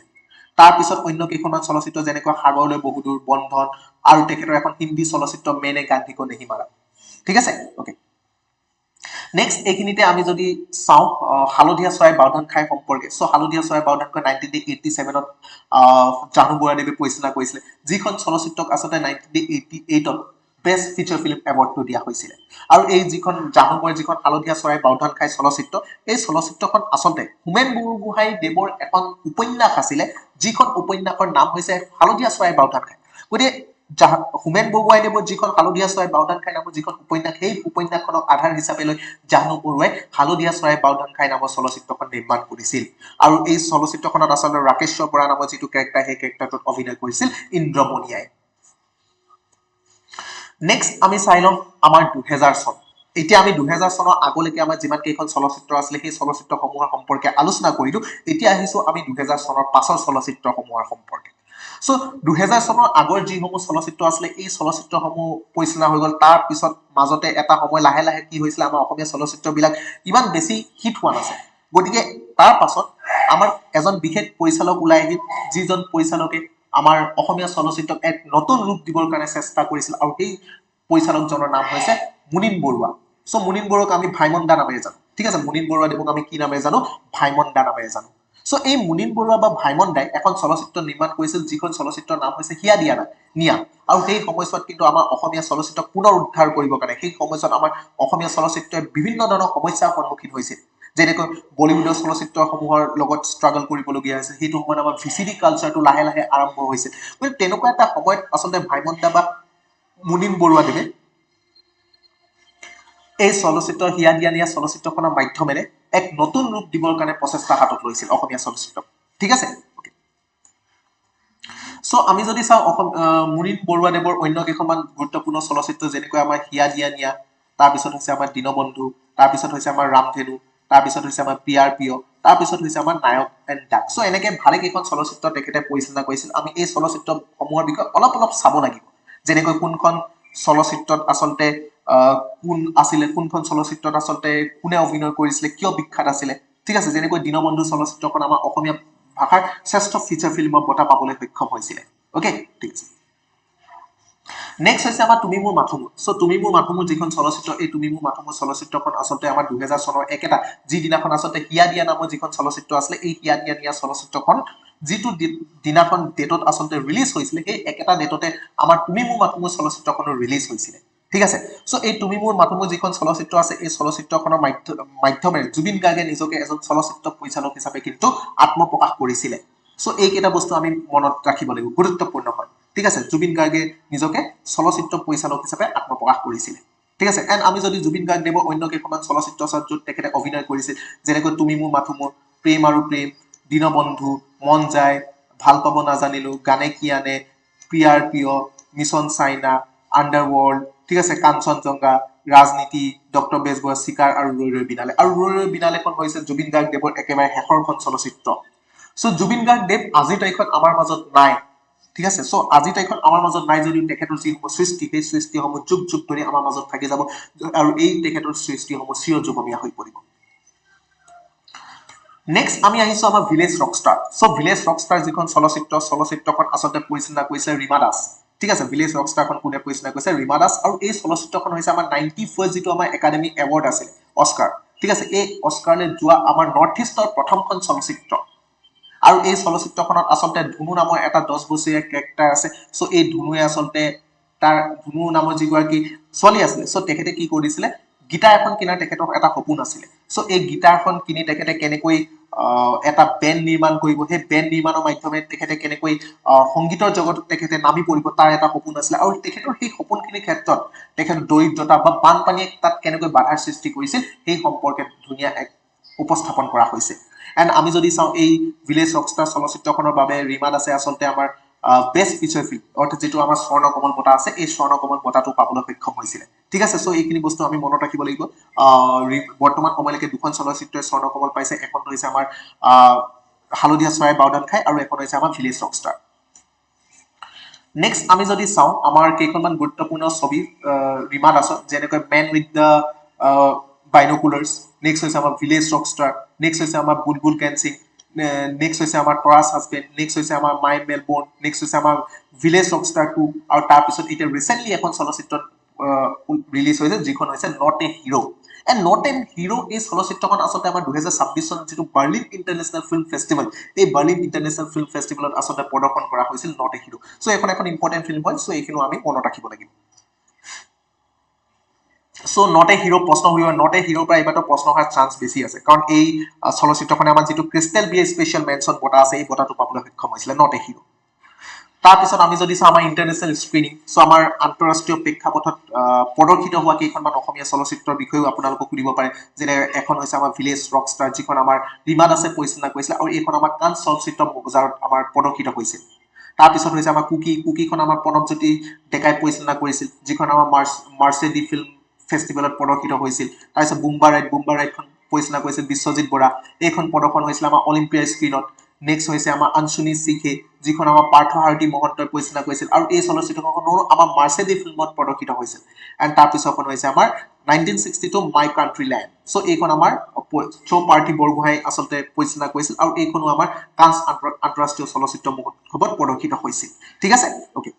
A: তাৰ পিছত অন্য কেইখনমান চলচ্চিত্ৰ যেনেকৈ সাগৰলৈ বহুদূৰ বন্ধন আৰু তেখেতৰ এখন হিন্দী চলচ্চিত্ৰ মেনে গান্ধী কো নেহি মাৰা ঠিক আছে ওকে নেক্সট এইখিনিতে আমি যদি চাওঁ হালধীয়া চৰাই বাওধান খাই সম্পৰ্কে সো হালধীয়া চৰাই বাওধান খাই 1987ত জাহ্নু বৰুৱাদেৱে পৰিচালনা কৰিছিলে যিখন চলচ্চিত্ৰক আচলতে 1988ত বেষ্ট ফিচাৰ ফিল্ম এৱাৰ্ডটো দিয়া হৈছিলে আৰু এই যিখন জানুমৰ যিখন হালধীয়া চৰাই বাওধান খাই চলচ্চিত্ৰ এই চলচ্চিত্ৰখন আচলতে হোমেন বৰগোহাঁই দেৱৰ এখন উপন্যাস আছিলে যিখন উপন্যাসৰ নাম হৈছে হালধীয়া চৰাই বাওধান খাই গতিকে হোমেন বৰগোহাঁই দেৱৰ যিখন হালধীয়া চৰাই বাওধান খাই নামৰ যিখন উপন্যাস সেই উপন্যাসখনক আধাৰ হিচাপে লৈ জাহ্নু বৰুৱাই হালধীয়া চৰাই বাওধান খাই নামৰ চলচ্চিত্ৰখন নিৰ্মাণ কৰিছিল আৰু এই চলচ্চিত্ৰখনত আচলতে ৰাকেশ্বৰ বৰা নামৰ যিটো কেৰেক্টাৰ সেই কেৰেক্টাৰটোত অভিনয় কৰিছিল ইন্দ্ৰমণিয়াই নেক্সট আমি চাই লম আমাৰ 2000 চন এতিয়া আমি 2000 চনৰ আগলৈকে আমাৰ যিমান কেইখন চলচ্চিত্ৰ আছিল সেই চলচ্চিত্ৰসমূহৰ সম্পৰ্কে আলোচনা কৰিলো এতিয়া আহিছো আমি 2000 চনৰ পাছৰ চলচ্চিত্ৰসমূহৰ সম্পৰ্কে সো 2000 চনৰ আগৰ যিসমূহ চলচ্চিত্ৰ আছিল এই চলচ্চিত্ৰসমূহ পৰিচালনা হৈ গল তাৰ পিছত মাজতে এটা সময় লাহে লাহে কি হৈছিল আমাৰ অসমীয়া চলচ্চিত্ৰবিলাক ইমান বেছি হিট হোৱা নাছিল গতিকে তাৰ পাছত আমাৰ এজন বিশেষ পৰিচালক ওলাই আহিল যিজন পৰিচালকে আমাৰ অসমীয়া চলচ্চিত্ৰক এক নতুন ৰূপ দিবৰ কাৰণে চেষ্টা কৰিছিল আৰু সেই পৰিচালকজনৰ নাম হৈছে মুনিন বৰুৱা সো মুনিন বৰুৱাক আমি ভাইমন দা নামেৰে জানো ঠিক আছে মুনিন বৰুৱা দেৱক আমি কি নামেৰে জানো ভাইমন দা নামেৰে জানো সো এই মুনিন বৰুৱা বা ভাইমন দাই এখন চলচ্চিত্ৰ নিৰ্মাণ কৰিছিল যিখন চলচ্চিত্ৰৰ নাম হৈছে হিয়া দিয়া নিয়া আৰু সেই সময়ছোৱাত কিন্তু আমাৰ অসমীয়া চলচ্চিত্ৰক পুনৰ উদ্ধাৰ কৰিবৰ কাৰণে সেই সময়ছোৱাত আমাৰ অসমীয়া চলচ্চিত্ৰই বিভিন্ন ধৰণৰ সমস্যাৰ সন্মুখীন হৈছিল যেনেকৈ বলিউডৰ চলচ্চিত্ৰসমূহৰ লগত ষ্ট্ৰাগল কৰিবলগীয়া হৈছে সেইটো সময়ত আমাৰ ভিচিডি কালচাৰটো লাহে লাহে আৰম্ভ হৈছিল গতিকে তেনেকুৱা এটা সময়ত আচলতে ভাইমন দা বা মুনিন বৰুৱা দেৱে এই চলচ্চিত্ৰ হিয়া দিয়া নিয়া চলচ্চিত্ৰখনৰ মাধ্যমেৰে এক নতুন ৰূপ দিবৰ কাৰণে প্ৰচেষ্টা হাতত লৈছিল অসমীয়া চলচ্চিত্ৰ ঠিক আছে সো আমি যদি চাওঁ মুনিন বৰুৱা দেৱৰ অন্য কেইখনমান গুৰুত্বপূৰ্ণ চলচ্চিত্ৰ যেনেকৈ আমাৰ হিয়া দিয়া নিয়া তাৰপিছত হৈছে আমাৰ দীনবন্ধু তাৰপিছত হৈছে আমাৰ ৰামধেনু তাৰপিছত হৈছে আমাৰ পিয়াৰ প্ৰিয় তাৰপিছত হৈছে আমাৰ নায়ক এণ্ড ডাক সো এনেকৈ ভালে কেইখন চলচ্চিত্ৰ তেখেতে পৰিচালনা কৰিছিল আমি এই চলচ্চিত্ৰসমূহৰ বিষয়ে অলপ অলপ চাব লাগিব যেনেকৈ কোনখন চলচ্চিত্ৰত আচলতে কোন আছিলে কোনখন চলচ্চিত্ৰত আচলতে কোনে অভিনয় কৰিছিলে কিয় বিখ্যাত আছিলে ঠিক আছে যেনেকৈ দীনবন্ধু চলচ্চিত্ৰখন আমাৰ অসমীয়া ভাষাৰ শ্ৰেষ্ঠ ফিচাৰ ফিল্মৰ বঁটা পাবলৈ সক্ষম হৈছিলে ওকে ঠিক আছে নেক্সট হৈছে আমাৰ তুমি মোৰ মাথো মোৰ সো তুমি মোৰ মাথো মোৰ যিখন চলচ্চিত্ৰ এই তুমি মোৰ মাথো মোৰ চলচ্চিত্ৰখন আচলতে আমাৰ 2000 চনৰ একেটা যিদিনাখন আচলতে হিয়া দিয়া নামৰ যিখন চলচ্চিত্ৰ আছিলে এই হিয়া দিয়া নিয়া চলচ্চিত্ৰখন যিটো দিনাখন ডেটত আচলতে ৰিলিজ হৈছিলে সেই একেটা ডেটতে আমাৰ তুমি মোৰ মাথো মোৰ চলচ্চিত্ৰখনো ৰিলিজ হৈছিলে ঠিক আছে সো এই তুমি মোৰ মাথো মোৰ যিখন চলচ্চিত্ৰ আছে এই চলচ্চিত্ৰখনৰ মাধ্যমেৰে জুবিন গাৰ্গে নিজকে এজন চলচ্চিত্ৰ পৰিচালক হিচাপে কিন্তু আত্মপ্ৰকাশ কৰিছিলে সো এইকেইটা বস্তু আমি মনত ৰাখিব লাগিব গুৰুত্বপূৰ্ণ হয় ঠিক আছে জুবিন গাৰ্গে নিজকে চলচ্চিত্ৰ পৰিচালক হিচাপে আত্মপ্ৰকাশ কৰিছিলে ঠিক আছে এণ্ড আমি যদি জুবিন গাৰ্গ দেৱৰ অন্য কেইখনমান চলচ্চিত্ৰ চাওঁ য'ত তেখেতে অভিনয় কৰিছিল যেনেকৈ তুমি মোৰ মাথো মোৰ প্ৰেম আৰু প্ৰেম দীনবন্ধু মন যায় ভাল পাব নাজানিলো গানে কি আনে প্ৰিয়াৰ প্ৰিয় মিছন চাইনা আণ্ডাৰৱৰ্ল্ড ঠিক আছে কাঞ্চনজংঘা ৰাজনীতি ডক্টৰ বেজবৰুৱা চিকাৰ আৰু ৰৈ ৰৈ বিনালে আৰু ৰৈ ৰৈ বিনালেখন হৈছে জুবিন গাৰ্গ দেৱৰ একেবাৰে শেষৰখন চলচ্চিত্ৰ সো জুবিন গাৰ্গ দেৱ আজিৰ তাৰিখত আমাৰ মাজত নাই ঠিক আছে সো আজিৰ তাৰিখত আমাৰ মাজত নাই যদিও তেখেতৰ যিসমূহ সৃষ্টি সেই সৃষ্টিসমূহ যুগ যুগ ধৰি আমাৰ মাজত থাকি যাব আৰু এই তেখেতৰ সৃষ্টিসমূহ চিৰযুগমীয়া হৈ পৰিব নেক্সট আমি আহিছো আমাৰ village Rockstar so village Rockstar যিখন চলচ্চিত্ৰখন আচলতে পৰিচালনা কৰিছে ৰীমা দাস ঠিক আছে ভিলেজ ৰকষ্টাৰখন কোনে পৰিচালনা কৰিছে ৰীমা দাস আৰু এই চলচ্চিত্ৰখন হৈছে আমাৰ 91st যিটো আমাৰ একাডেমি এৱাৰ্ড আছে অস্কাৰ ঠিক আছে এই অস্কাৰলৈ যোৱা আমাৰ নৰ্থ ইষ্টৰ প্ৰথমখন চলচ্চিত্ৰ আৰু এই চলচ্চিত্ৰখনত আচলতে ধুনু নামৰ এটা 10 বছৰীয়া কেৰেক্টাৰ আছে সো এই ধুনুৱে আচলতে তাৰ ধুনু নামৰ যিগৰাকী ছোৱালী আছিলে সো তেখেতে কি কৰিছিলে গিটাৰ এখন কিনাৰ তেখেতৰ এটা সপোন আছিলে সো এই গিটাৰখন কিনি তেখেতে কেনেকৈ এটা বেণ্ড নিৰ্মাণ কৰিব সেই বেণ্ড নিৰ্মাণৰ মাধ্যমেৰে তেখেতে কেনেকৈ সংগীতৰ জগতত তেখেতে নামি পৰিব তাৰ এটা সপোন আছিলে আৰু তেখেতৰ সেই সপোনখিনিৰ ক্ষেত্ৰত তেখেতৰ দৰিদ্ৰতা বা বানপানীয়ে তাত কেনেকৈ বাধাৰ সৃষ্টি কৰিছিল সেই সম্পৰ্কে ধুনীয়া এক উপস্থাপন কৰা হৈছে এণ্ড আমি যদি চাওঁ এই ভিলেজ ৰকষ্টাৰ চলচ্চিত্ৰখনৰ বাবে ৰীমা দাসে আচলতে আমাৰ বেষ্ট ফিচাৰ ফিল্ম অৰ্থাৎ যিটো আমাৰ স্বৰ্ণ কমল বঁটা আছে এই স্বৰ্ণ কমল বঁটাটো পাবলৈ সক্ষম হৈছিলে ঠিক আছে সো এইখিনি বস্তু আমি মনত ৰাখিব লাগিব বৰ্তমান সময়লৈকে দুখন চলচ্চিত্ৰই স্বৰ্ণ কমল পাইছে এখন হৈছে আমাৰ হালধীয়া চৰাই বাওধান খাই আৰু এখন হৈছে আমাৰ ভিলেজ ৰকষ্টাৰ নেক্সট আমি যদি চাওঁ আমাৰ কেইখনমান গুৰুত্বপূৰ্ণ ছবি ৰীমা দাসৰ যেনেকৈ মেন উইথ দ্য বাইনোকুলাৰ্ছ নেক্সট হৈছে আমাৰ ভিলেজ ৰকষ্টাৰ নেক্সট হৈছে আমাৰ বুলবুল কেনচিং নেক্সট হৈছে আমাৰ টৰাছ হাজবেণ্ড নেক্সট হৈছে আমাৰ মাই মেলবৰ্ণ নেক্সট হৈছে আমাৰ ভিলেজ ৰকষ্টাৰ 2 আৰু তাৰপিছত এতিয়া ৰিচেণ্টলি এখন চলচ্চিত্ৰ ৰিলিজ হৈছে যিখন হৈছে not a hero and not a hero এই চলচ্চিত্ৰখন আচলতে আমাৰ 2026 চনত যিটো বাৰ্লিন ইণ্টাৰনেশ্যনেল ফিল্ম ফেষ্টিভেল এই বাৰ্লিন ইণ্টাৰনেশ্যনেল ফিল্ম ফেষ্টিভেলত আচলতে প্ৰদৰ্শন কৰা হৈছিল নট এ হিৰো সো এখন ইম্পৰ্টেণ্ট ফিল্ম হয় সো এইখিনিও আমি মনত ৰাখিব লাগিব সো নট এ হিৰো প্ৰশ্ন সুধিব নট এ হিৰোৰ পৰা এইবাৰতো প্ৰশ্ন অহাৰ চান্স বেছি আছে কাৰণ এই চলচ্চিত্ৰখনে আমাৰ যিটো ক্ৰিষ্টেল বি স্পেচিয়েল মেনশ্যন বঁটা আছে এই বঁটাটো পাবলৈ সক্ষম হৈছিলে নট এ হিৰো তাৰপিছত আমি যদি চাওঁ আমাৰ ইণ্টাৰনেশ্যনেল স্ক্ৰিনিং চ' আমাৰ আন্তঃৰাষ্ট্ৰীয় প্ৰেক্ষাপটত প্ৰদৰ্শিত হোৱা কেইখনমান অসমীয়া চলচ্চিত্ৰৰ বিষয়েও আপোনালোকক সুধিব পাৰে যেনে এখন হৈছে আমাৰ ভিলেজ ৰকষ্টাৰ যিখন আমাৰ ৰীমা দাসে পৰিচালনা কৰিছিলে আৰু এইখন আমাৰ কান চলচ্চিত্ৰ বজাৰত আমাৰ প্ৰদৰ্শিত হৈছিল তাৰপিছত হৈছে আমাৰ কুকিখন আমাৰ প্ৰণৱজ্যোতি ডেকাই পৰিচালনা কৰিছিল যিখন আমাৰ মাৰ্চেডি ফিল্ম ফেষ্টিভেলত প্ৰদৰ্শিত হৈছিল তাৰপিছত বুম্বা ৰাইডখন পৰিচালনা কৰিছিল বিশ্বজিৎ বৰা এইখন প্ৰদৰ্শন হৈছিল আমাৰ অলিম্পিয়া স্ক্ৰীণত নেক্সট হৈছে আমাৰ আনচুনী চিখে যিখন আমাৰ পাৰ্থ সাৰথী মহন্তই পৰিচালনা কৰিছিল আৰু এই চলচ্চিত্ৰখনো আমাৰ মাৰ্চেডি ফিল্মত প্ৰদৰ্শিত হৈছিল এণ্ড তাৰপিছৰখন হৈছে আমাৰ 1962 মাই কাণ্ট্ৰি লেণ্ড চ' এইখন আমাৰ শ্ব' পাৰ্থী বৰগোহাঁই আচলতে পৰিচালনা কৰিছিল আৰু এইখনো আমাৰ কান্স আন্তঃৰাষ্ট্ৰীয় চলচ্চিত্ৰ মহোৎসৱত প্ৰদৰ্শিত হৈছিল ঠিক আছে অ'কে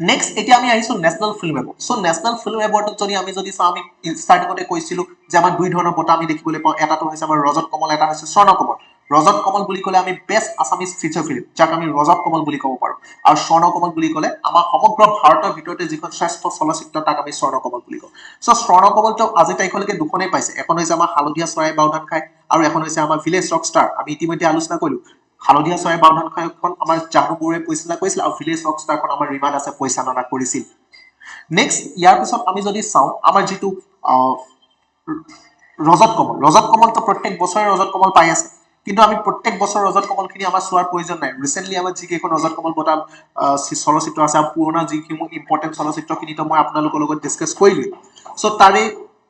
A: নেক্সট এতিয়া আমি আহিছো নেশ্যনেল ফিল্ম এৱাৰ্ড চ' নেশ্যনেল ফিল্ম এৱাৰ্ডত যদি চাওঁ আমি ষ্টাৰ্টিঙতে কৈছিলো যে আমাৰ দুই ধৰণৰ বঁটা আমি দেখিবলৈ পাওঁ এটাটো হৈছে আমাৰ ৰজত কমল এটা হৈছে স্বৰ্ণ কমল ৰজত কমল বুলি ক'লে আমি বেষ্ট আছামিজ ফিচাৰ ফিল্ম যাক আমি ৰজত কমল বুলি ক'ব পাৰো আৰু স্বৰ্ণ কমল বুলি ক'লে আমাৰ সমগ্ৰ ভাৰতৰ ভিতৰতে যিখন শ্ৰেষ্ঠ চলচ্চিত্ৰ তাক আমি স্বৰ্ণ কমল বুলি কওঁ চ' স্বৰ্ণ কমলটো আজি তাৰিখলৈকে দুখনেই পাইছে এখন হৈছে আমাৰ হালধীয়া চৰাই বাওধান খাই আৰু এখন হৈছে আমাৰ ভিলেজ ৰকষ্টাৰ আমি ইতিমধ্যে আলোচনা কৰিলো হালধীয়া চৰাই বাওধান খাইখন আমাৰ জাহ্নু বৰুৱাই পৰিচালনা কৰিছিল আৰু ভিলেজ ৰকষ্টাৰখন আমাৰ ৰীমা দাসে পৰিচালনা কৰিছিল নেক্সট ইয়াৰ পিছত আমি যদি চাওঁ আমাৰ যিটো ৰজত কমলটো প্ৰত্যেক বছৰে ৰজত কমল পাই আছে কিন্তু আমি প্ৰত্যেক বছৰ ৰজত কমলখিনি আমাৰ চোৱাৰ প্ৰয়োজন নাই ৰিচেণ্টলি আমাৰ যিকেইখন ৰজত কমল বঁটা চলচ্চিত্ৰ আছে আৰু পুৰণা যিসমূহ ইম্পৰ্টেণ্ট চলচ্চিত্ৰখিনিতো মই আপোনালোকৰ লগত ডিছকাছ কৰিলোৱেই চ' তাৰে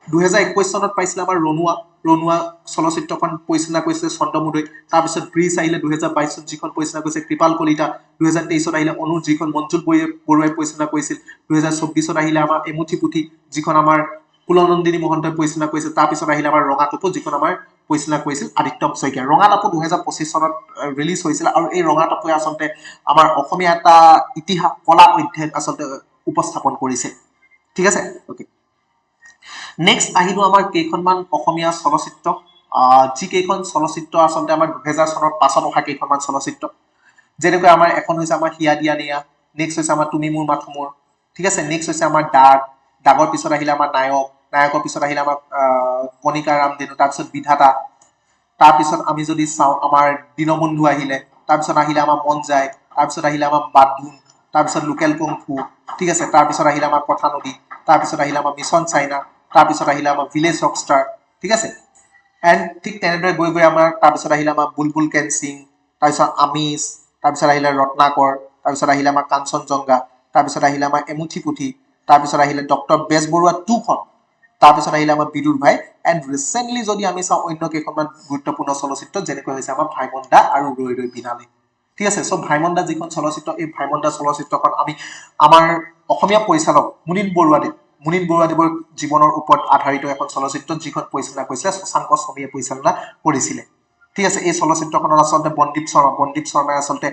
A: 2021 চনত পাইছিলে আমাৰ ৰণুৱা চলচ্চিত্ৰখন পৰিচালনা কৰিছিলে চন্দ্ৰমোদয় তাৰপিছত ব্ৰিজ আহিলে 2022 চনত যিখন পৰিচালনা কৰিছে কৃপাল কলিতা 2023 আহিলে অনুজ যিখন মঞ্জুল বৰুৱাই পৰিচালনা কৰিছিল 2024 আহিলে আমাৰ এমুঠি পুথি যিখন আমাৰ কুলনন্দিনী মহন্তই পৰিচালনা কৰিছিল তাৰপিছত আহিলে আমাৰ ৰঙা টুপু যিখন আমাৰ পৰিচালনা কৰিছিল আদিত্যম শইকীয়া ৰঙা টুপু 2025 চনত ৰিলিজ হৈছিল আৰু এই ৰঙা টুপুৱে আচলতে আমাৰ অসমীয়া এটা ইতিহাস কলা অধ্যয়ন আচলতে উপস্থাপন কৰিছে ঠিক আছে অ'কে নেক্সট আহিলো আমাৰ কেইখনমান অসমীয়া চলচ্চিত্ৰ যিকেইখন চলচ্চিত্ৰ আচলতে আমাৰ 2000 চনৰ পাছত অহা কেইখনমান চলচ্চিত্ৰ যেনেকৈ আমাৰ এখন হৈছে আমাৰ হিয়া দিয়া নিয়া নেক্সট হৈছে আমাৰ তুমি মোৰ মাথো মোৰ ঠিক আছে নেক্সট হৈছে আমাৰ দাগৰ পিছত আহিলে আমাৰ নায়কৰ পিছত আহিলে আমাৰ কণিকা ৰামধেনু তাৰপিছত বিধাতা তাৰপিছত আমি যদি চাওঁ আমাৰ দীনবন্ধু আহিলে তাৰপিছত আহিলে আমাৰ মন যায় তাৰপিছত আহিলে আমাৰ বান্ধোন তাৰপিছত লোকেল কুংফু ঠিক আছে তাৰপিছত আহিলে আমাৰ কথা নদী তাৰপিছত আহিলে আমাৰ মিছন চাইনা তাৰপিছত আহিলে আমাৰ ভিলেজ ৰকষ্টাৰ ঠিক আছে এণ্ড ঠিক তেনেদৰে গৈ আমাৰ তাৰপিছত আহিলে আমাৰ বুলবুল কেন সিং তাৰপিছত আমিষ তাৰপিছত আহিলে ৰত্নাকৰ তাৰপিছত আহিলে আমাৰ কাঞ্চনজংঘা তাৰপিছত আহিলে আমাৰ এমুঠি পুথি তাৰপিছত আহিলে ডক্টৰ বেজবৰুৱা 2খন তাৰপিছত আহিলে আমাৰ বিদুৰ ভাই এণ্ড ৰিচেণ্টলি যদি আমি চাওঁ অন্য কেইখনমান গুৰুত্বপূৰ্ণ চলচ্চিত্ৰ যেনেকৈ হৈছে আমাৰ ভাইমন দা আৰু ৰৈ ৰৈ বিনালে ঠিক আছে চ' ভাইমন দা যিখন চলচ্চিত্ৰ এই ভাইমন দা চলচ্চিত্ৰখন আমি আমাৰ অসমীয়া পৰিচালক মুনীন বৰুৱাদেৱৰ জীৱনৰ ওপৰত আধাৰিত এখন চলচ্চিত্ৰ যিখন পৰিচালনা কৰিছিলে শশাংক স্বামীয়ে পৰিচালনা কৰিছিলে ঠিক আছে এই চলচ্চিত্ৰখনত আচলতে বন্দীপ শৰ্মাই আচলতে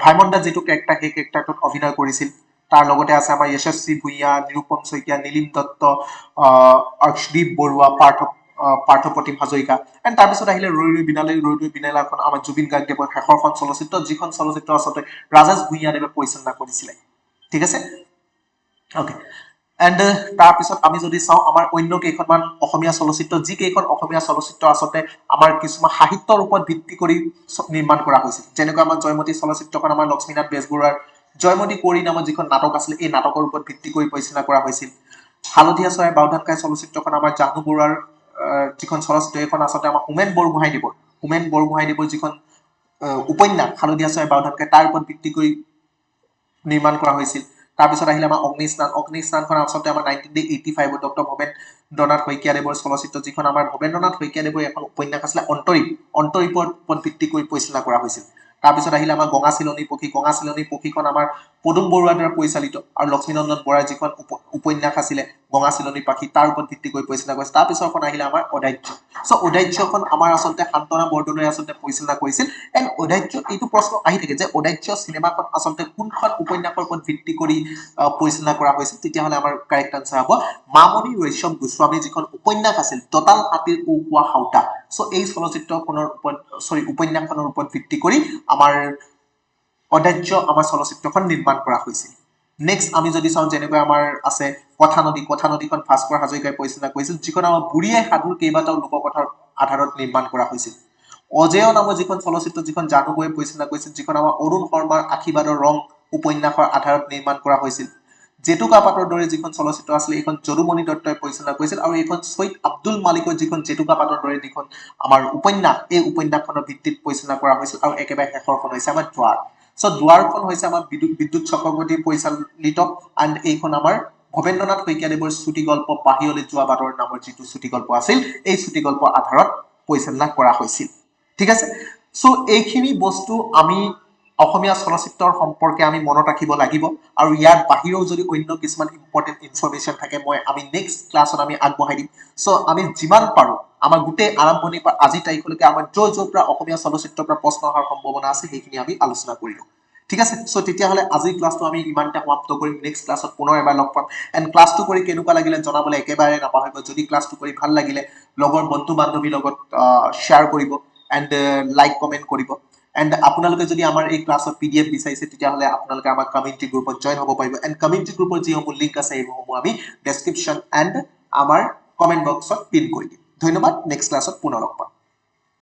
A: ভাইমন দা যিটো কেৰেক্টাৰ সেই কেৰেক্টাৰটোত অভিনয় কৰিছিল তাৰ লগতে আছে আমাৰ যশস্বী ভূঞা নিৰূপম শইকীয়া নীলিম দত্ত অৰ্শদীপ বৰুৱা পাৰ্থপ্ৰতিম হাজৰিকা এণ্ড তাৰপিছত আহিলে ৰৈ ৰৈ বিনালেখন আমাৰ জুবিন গাৰ্গদেৱৰ শেষৰখন চলচ্চিত্ৰ যিখন চলচ্চিত্ৰ আচলতে ৰাজেশ ভূঞাদেৱে পৰিচালনা কৰিছিলে ঠিক আছে অ'কে এণ্ড তাৰপিছত আমি যদি চাওঁ আমাৰ অন্য কেইখনমান অসমীয়া চলচ্চিত্ৰ যিকেইখন অসমীয়া চলচ্চিত্ৰ আচলতে আমাৰ কিছুমান সাহিত্যৰ ওপৰত ভিত্তি কৰি নিৰ্মাণ কৰা হৈছিল যেনেকৈ আমাৰ জয়মতী চলচ্চিত্ৰখন আমাৰ লক্ষ্মীনাথ বেজবৰুৱাৰ জয়মতী কুঁৱৰী নামৰ যিখন নাটক আছিলে এই নাটকৰ ওপৰত ভিত্তি কৰি পৰিচালনা কৰা হৈছিল হালধীয়া চৰাই বাওধান খাই চলচ্চিত্ৰখন আমাৰ জাহ্নু বৰুৱাৰ যিখন চলচ্চিত্ৰ এইখন আচলতে আমাৰ হোমেন বৰগোহাঁইদেৱৰ যিখন উপন্যাস হালধীয়া চৰাই বাওধান খাই তাৰ ওপৰত ভিত্তি কৰি নিৰ্মাণ কৰা হৈছিল তাৰপিছত আহিলে আমাৰ অগ্নিস্নানখন আচলতে আমাৰ 1985 ডক্টৰ ভৱেন্দ্ৰনাথ শইকীয়াদেৱৰ চলচ্চিত্ৰ যিখন আমাৰ ভৱেন্দ্ৰনাথ শইকীয়াদেৱৰ এখন উপন্যাস আছিলে অন্তৰীপৰ ওপৰত ভিত্তি কৰি পৰিচালনা কৰা হৈছিল তাৰপিছত আহিলে আমাৰ গঙা চিলনী পক্ষীখন আমাৰ পদুম বৰুৱাৰ দ্বাৰা পৰিচালিত আৰু লক্ষ্মীনন্দন বৰাৰ যিখন উপন্যাস আছিলে গঙা চিলনী পাখি তাৰ ওপৰত ভিত্তি কৰি পৰিচালনা কৰিছিল তাৰপিছৰখন আহিলে আমাৰ অদাহ্য চ' অদাহ্যখন আমাৰ আচলতে শান্তনা বৰদলৈ আচলতে পৰিচালনা কৰিছিল এণ্ড অদাহ্য এইটো প্ৰশ্ন আহি থাকে যে অদাহ্য চিনেমাখন আচলতে কোনখন উপন্যাসৰ ওপৰত ভিত্তি কৰি পৰিচালনা কৰা হৈছিল তেতিয়াহ'লে আমাৰ কাৰেক্ট আনচাৰ হ'ব মামণি ৰয়ছম গোস্বামীৰ যিখন উপন্যাস আছিল দঁতাল হাতীৰ উকোৱা হাওদা চ' এই উপন্যাসখনৰ ওপৰত ভিত্তি কৰি আমাৰ অদাহ্য আমাৰ চলচ্চিত্ৰখন নিৰ্মাণ কৰা হৈছিল নেক্সট আমি যদি চাওঁ যেনেকৈ আমাৰ আছে কথা নদীখন ভাস্কৰ হাজৰিকাই পৰিচালনা কৰিছিল, যিখন আমাৰ বুঢ়ী আই সাধুৰ কেইবাটাও লোককথাৰ আধাৰত নিৰ্মাণ কৰা হৈছিল। অজেয় নামৰ যিখন চলচ্চিত্ৰ, যিখন জানু বৰুৱাই পৰিচালনা কৰিছিল, যিখন আমাৰ অৰুণ শৰ্মাৰ আশীৰ্বাদৰ ৰং উপন্যাসৰ আধাৰত নিৰ্মাণ কৰা হৈছিল। জেতুকা পাতৰ দৰে যিখন চলচ্চিত্ৰ আছিলে, এইখন যদুমণি দত্তই পৰিচালনা কৰিছিল, আৰু এইখন চৈয়দ আব্দুল মালিকৰ যিখন জেতুকা পাতৰ দৰে যিখন আমাৰ উপন্যাস, এই উপন্যাসখনৰ ভিত্তিত পৰিচালনা কৰা হৈছিল। আৰু একেবাৰে শেষৰখন হৈছে আমাৰ দুৱাৰ। চ' দুৱাৰখন হৈছে আমাৰ বিদ্যুৎ চক্ৰৱৰ্তী পৰিচালিত, এণ্ড এইখন আমাৰ ভৱেন্দ্ৰনাথ শইকীয়াদেৱৰ চুটিগল্প বাহিৰলৈ যোৱা বাটৰ নামৰ যিটো চুটিগল্প আছিল, এই চুটিগল্পৰ আধাৰত পৰিচালনা কৰা হৈছিল। ঠিক আছে, চ' এইখিনি বস্তু আমি অসমীয়া চলচ্চিত্ৰৰ সম্পৰ্কে আমি মনত ৰাখিব লাগিব, আৰু ইয়াৰ বাহিৰেও যদি অন্য কিছুমান ইম্পৰ্টেণ্ট ইনফৰমেশ্যন থাকে আমি নেক্সট ক্লাছত আমি আগবঢ়াই দিম। চ' আমি যিমান পাৰোঁ আমাৰ গোটেই আৰম্ভণিৰ পৰা আজি তাৰিখলৈকে আমাৰ য'ৰ পৰা অসমীয়া চলচ্চিত্ৰৰ পৰা প্ৰশ্ন অহাৰ সম্ভাৱনা আছে সেইখিনি আমি আলোচনা কৰিলোঁ। ঠিক আছে, চ' তেতিয়াহ'লে আজিৰ ক্লাছটো আমি ইমানতে সমাপ্ত কৰিম। নেক্সট ক্লাছত পুনৰ এবাৰ লগ পাম। এণ্ড ক্লাছটো কৰি কেনেকুৱা লাগিলে জনাবলৈ একেবাৰে নাপাহৰিব। যদি ক্লাছটো কৰি ভাল লাগিলে লগৰ বন্ধু বান্ধৱীৰ লগত শ্বেয়াৰ কৰিব, এণ্ড লাইক কমেণ্ট কৰিব। এণ্ড আপোনালোকে যদি আমাৰ এই ক্লাছৰ PDF বিচাৰিছে, তেতিয়াহ'লে আপোনালোকে আমাৰ কমিউনিটি গ্ৰুপত জইন হ'ব পাৰিব। এণ্ড কমিউনিটি গ্ৰুপৰ যিসমূহ লিংক আছে সেইসমূহ আমি ডেছক্ৰিপশ্যন এণ্ড আমাৰ কমেণ্ট বক্সত পিন কৰি দিম। ধন্যবাদ, নেক্সট ক্লাছত পুনৰ লগ পাম।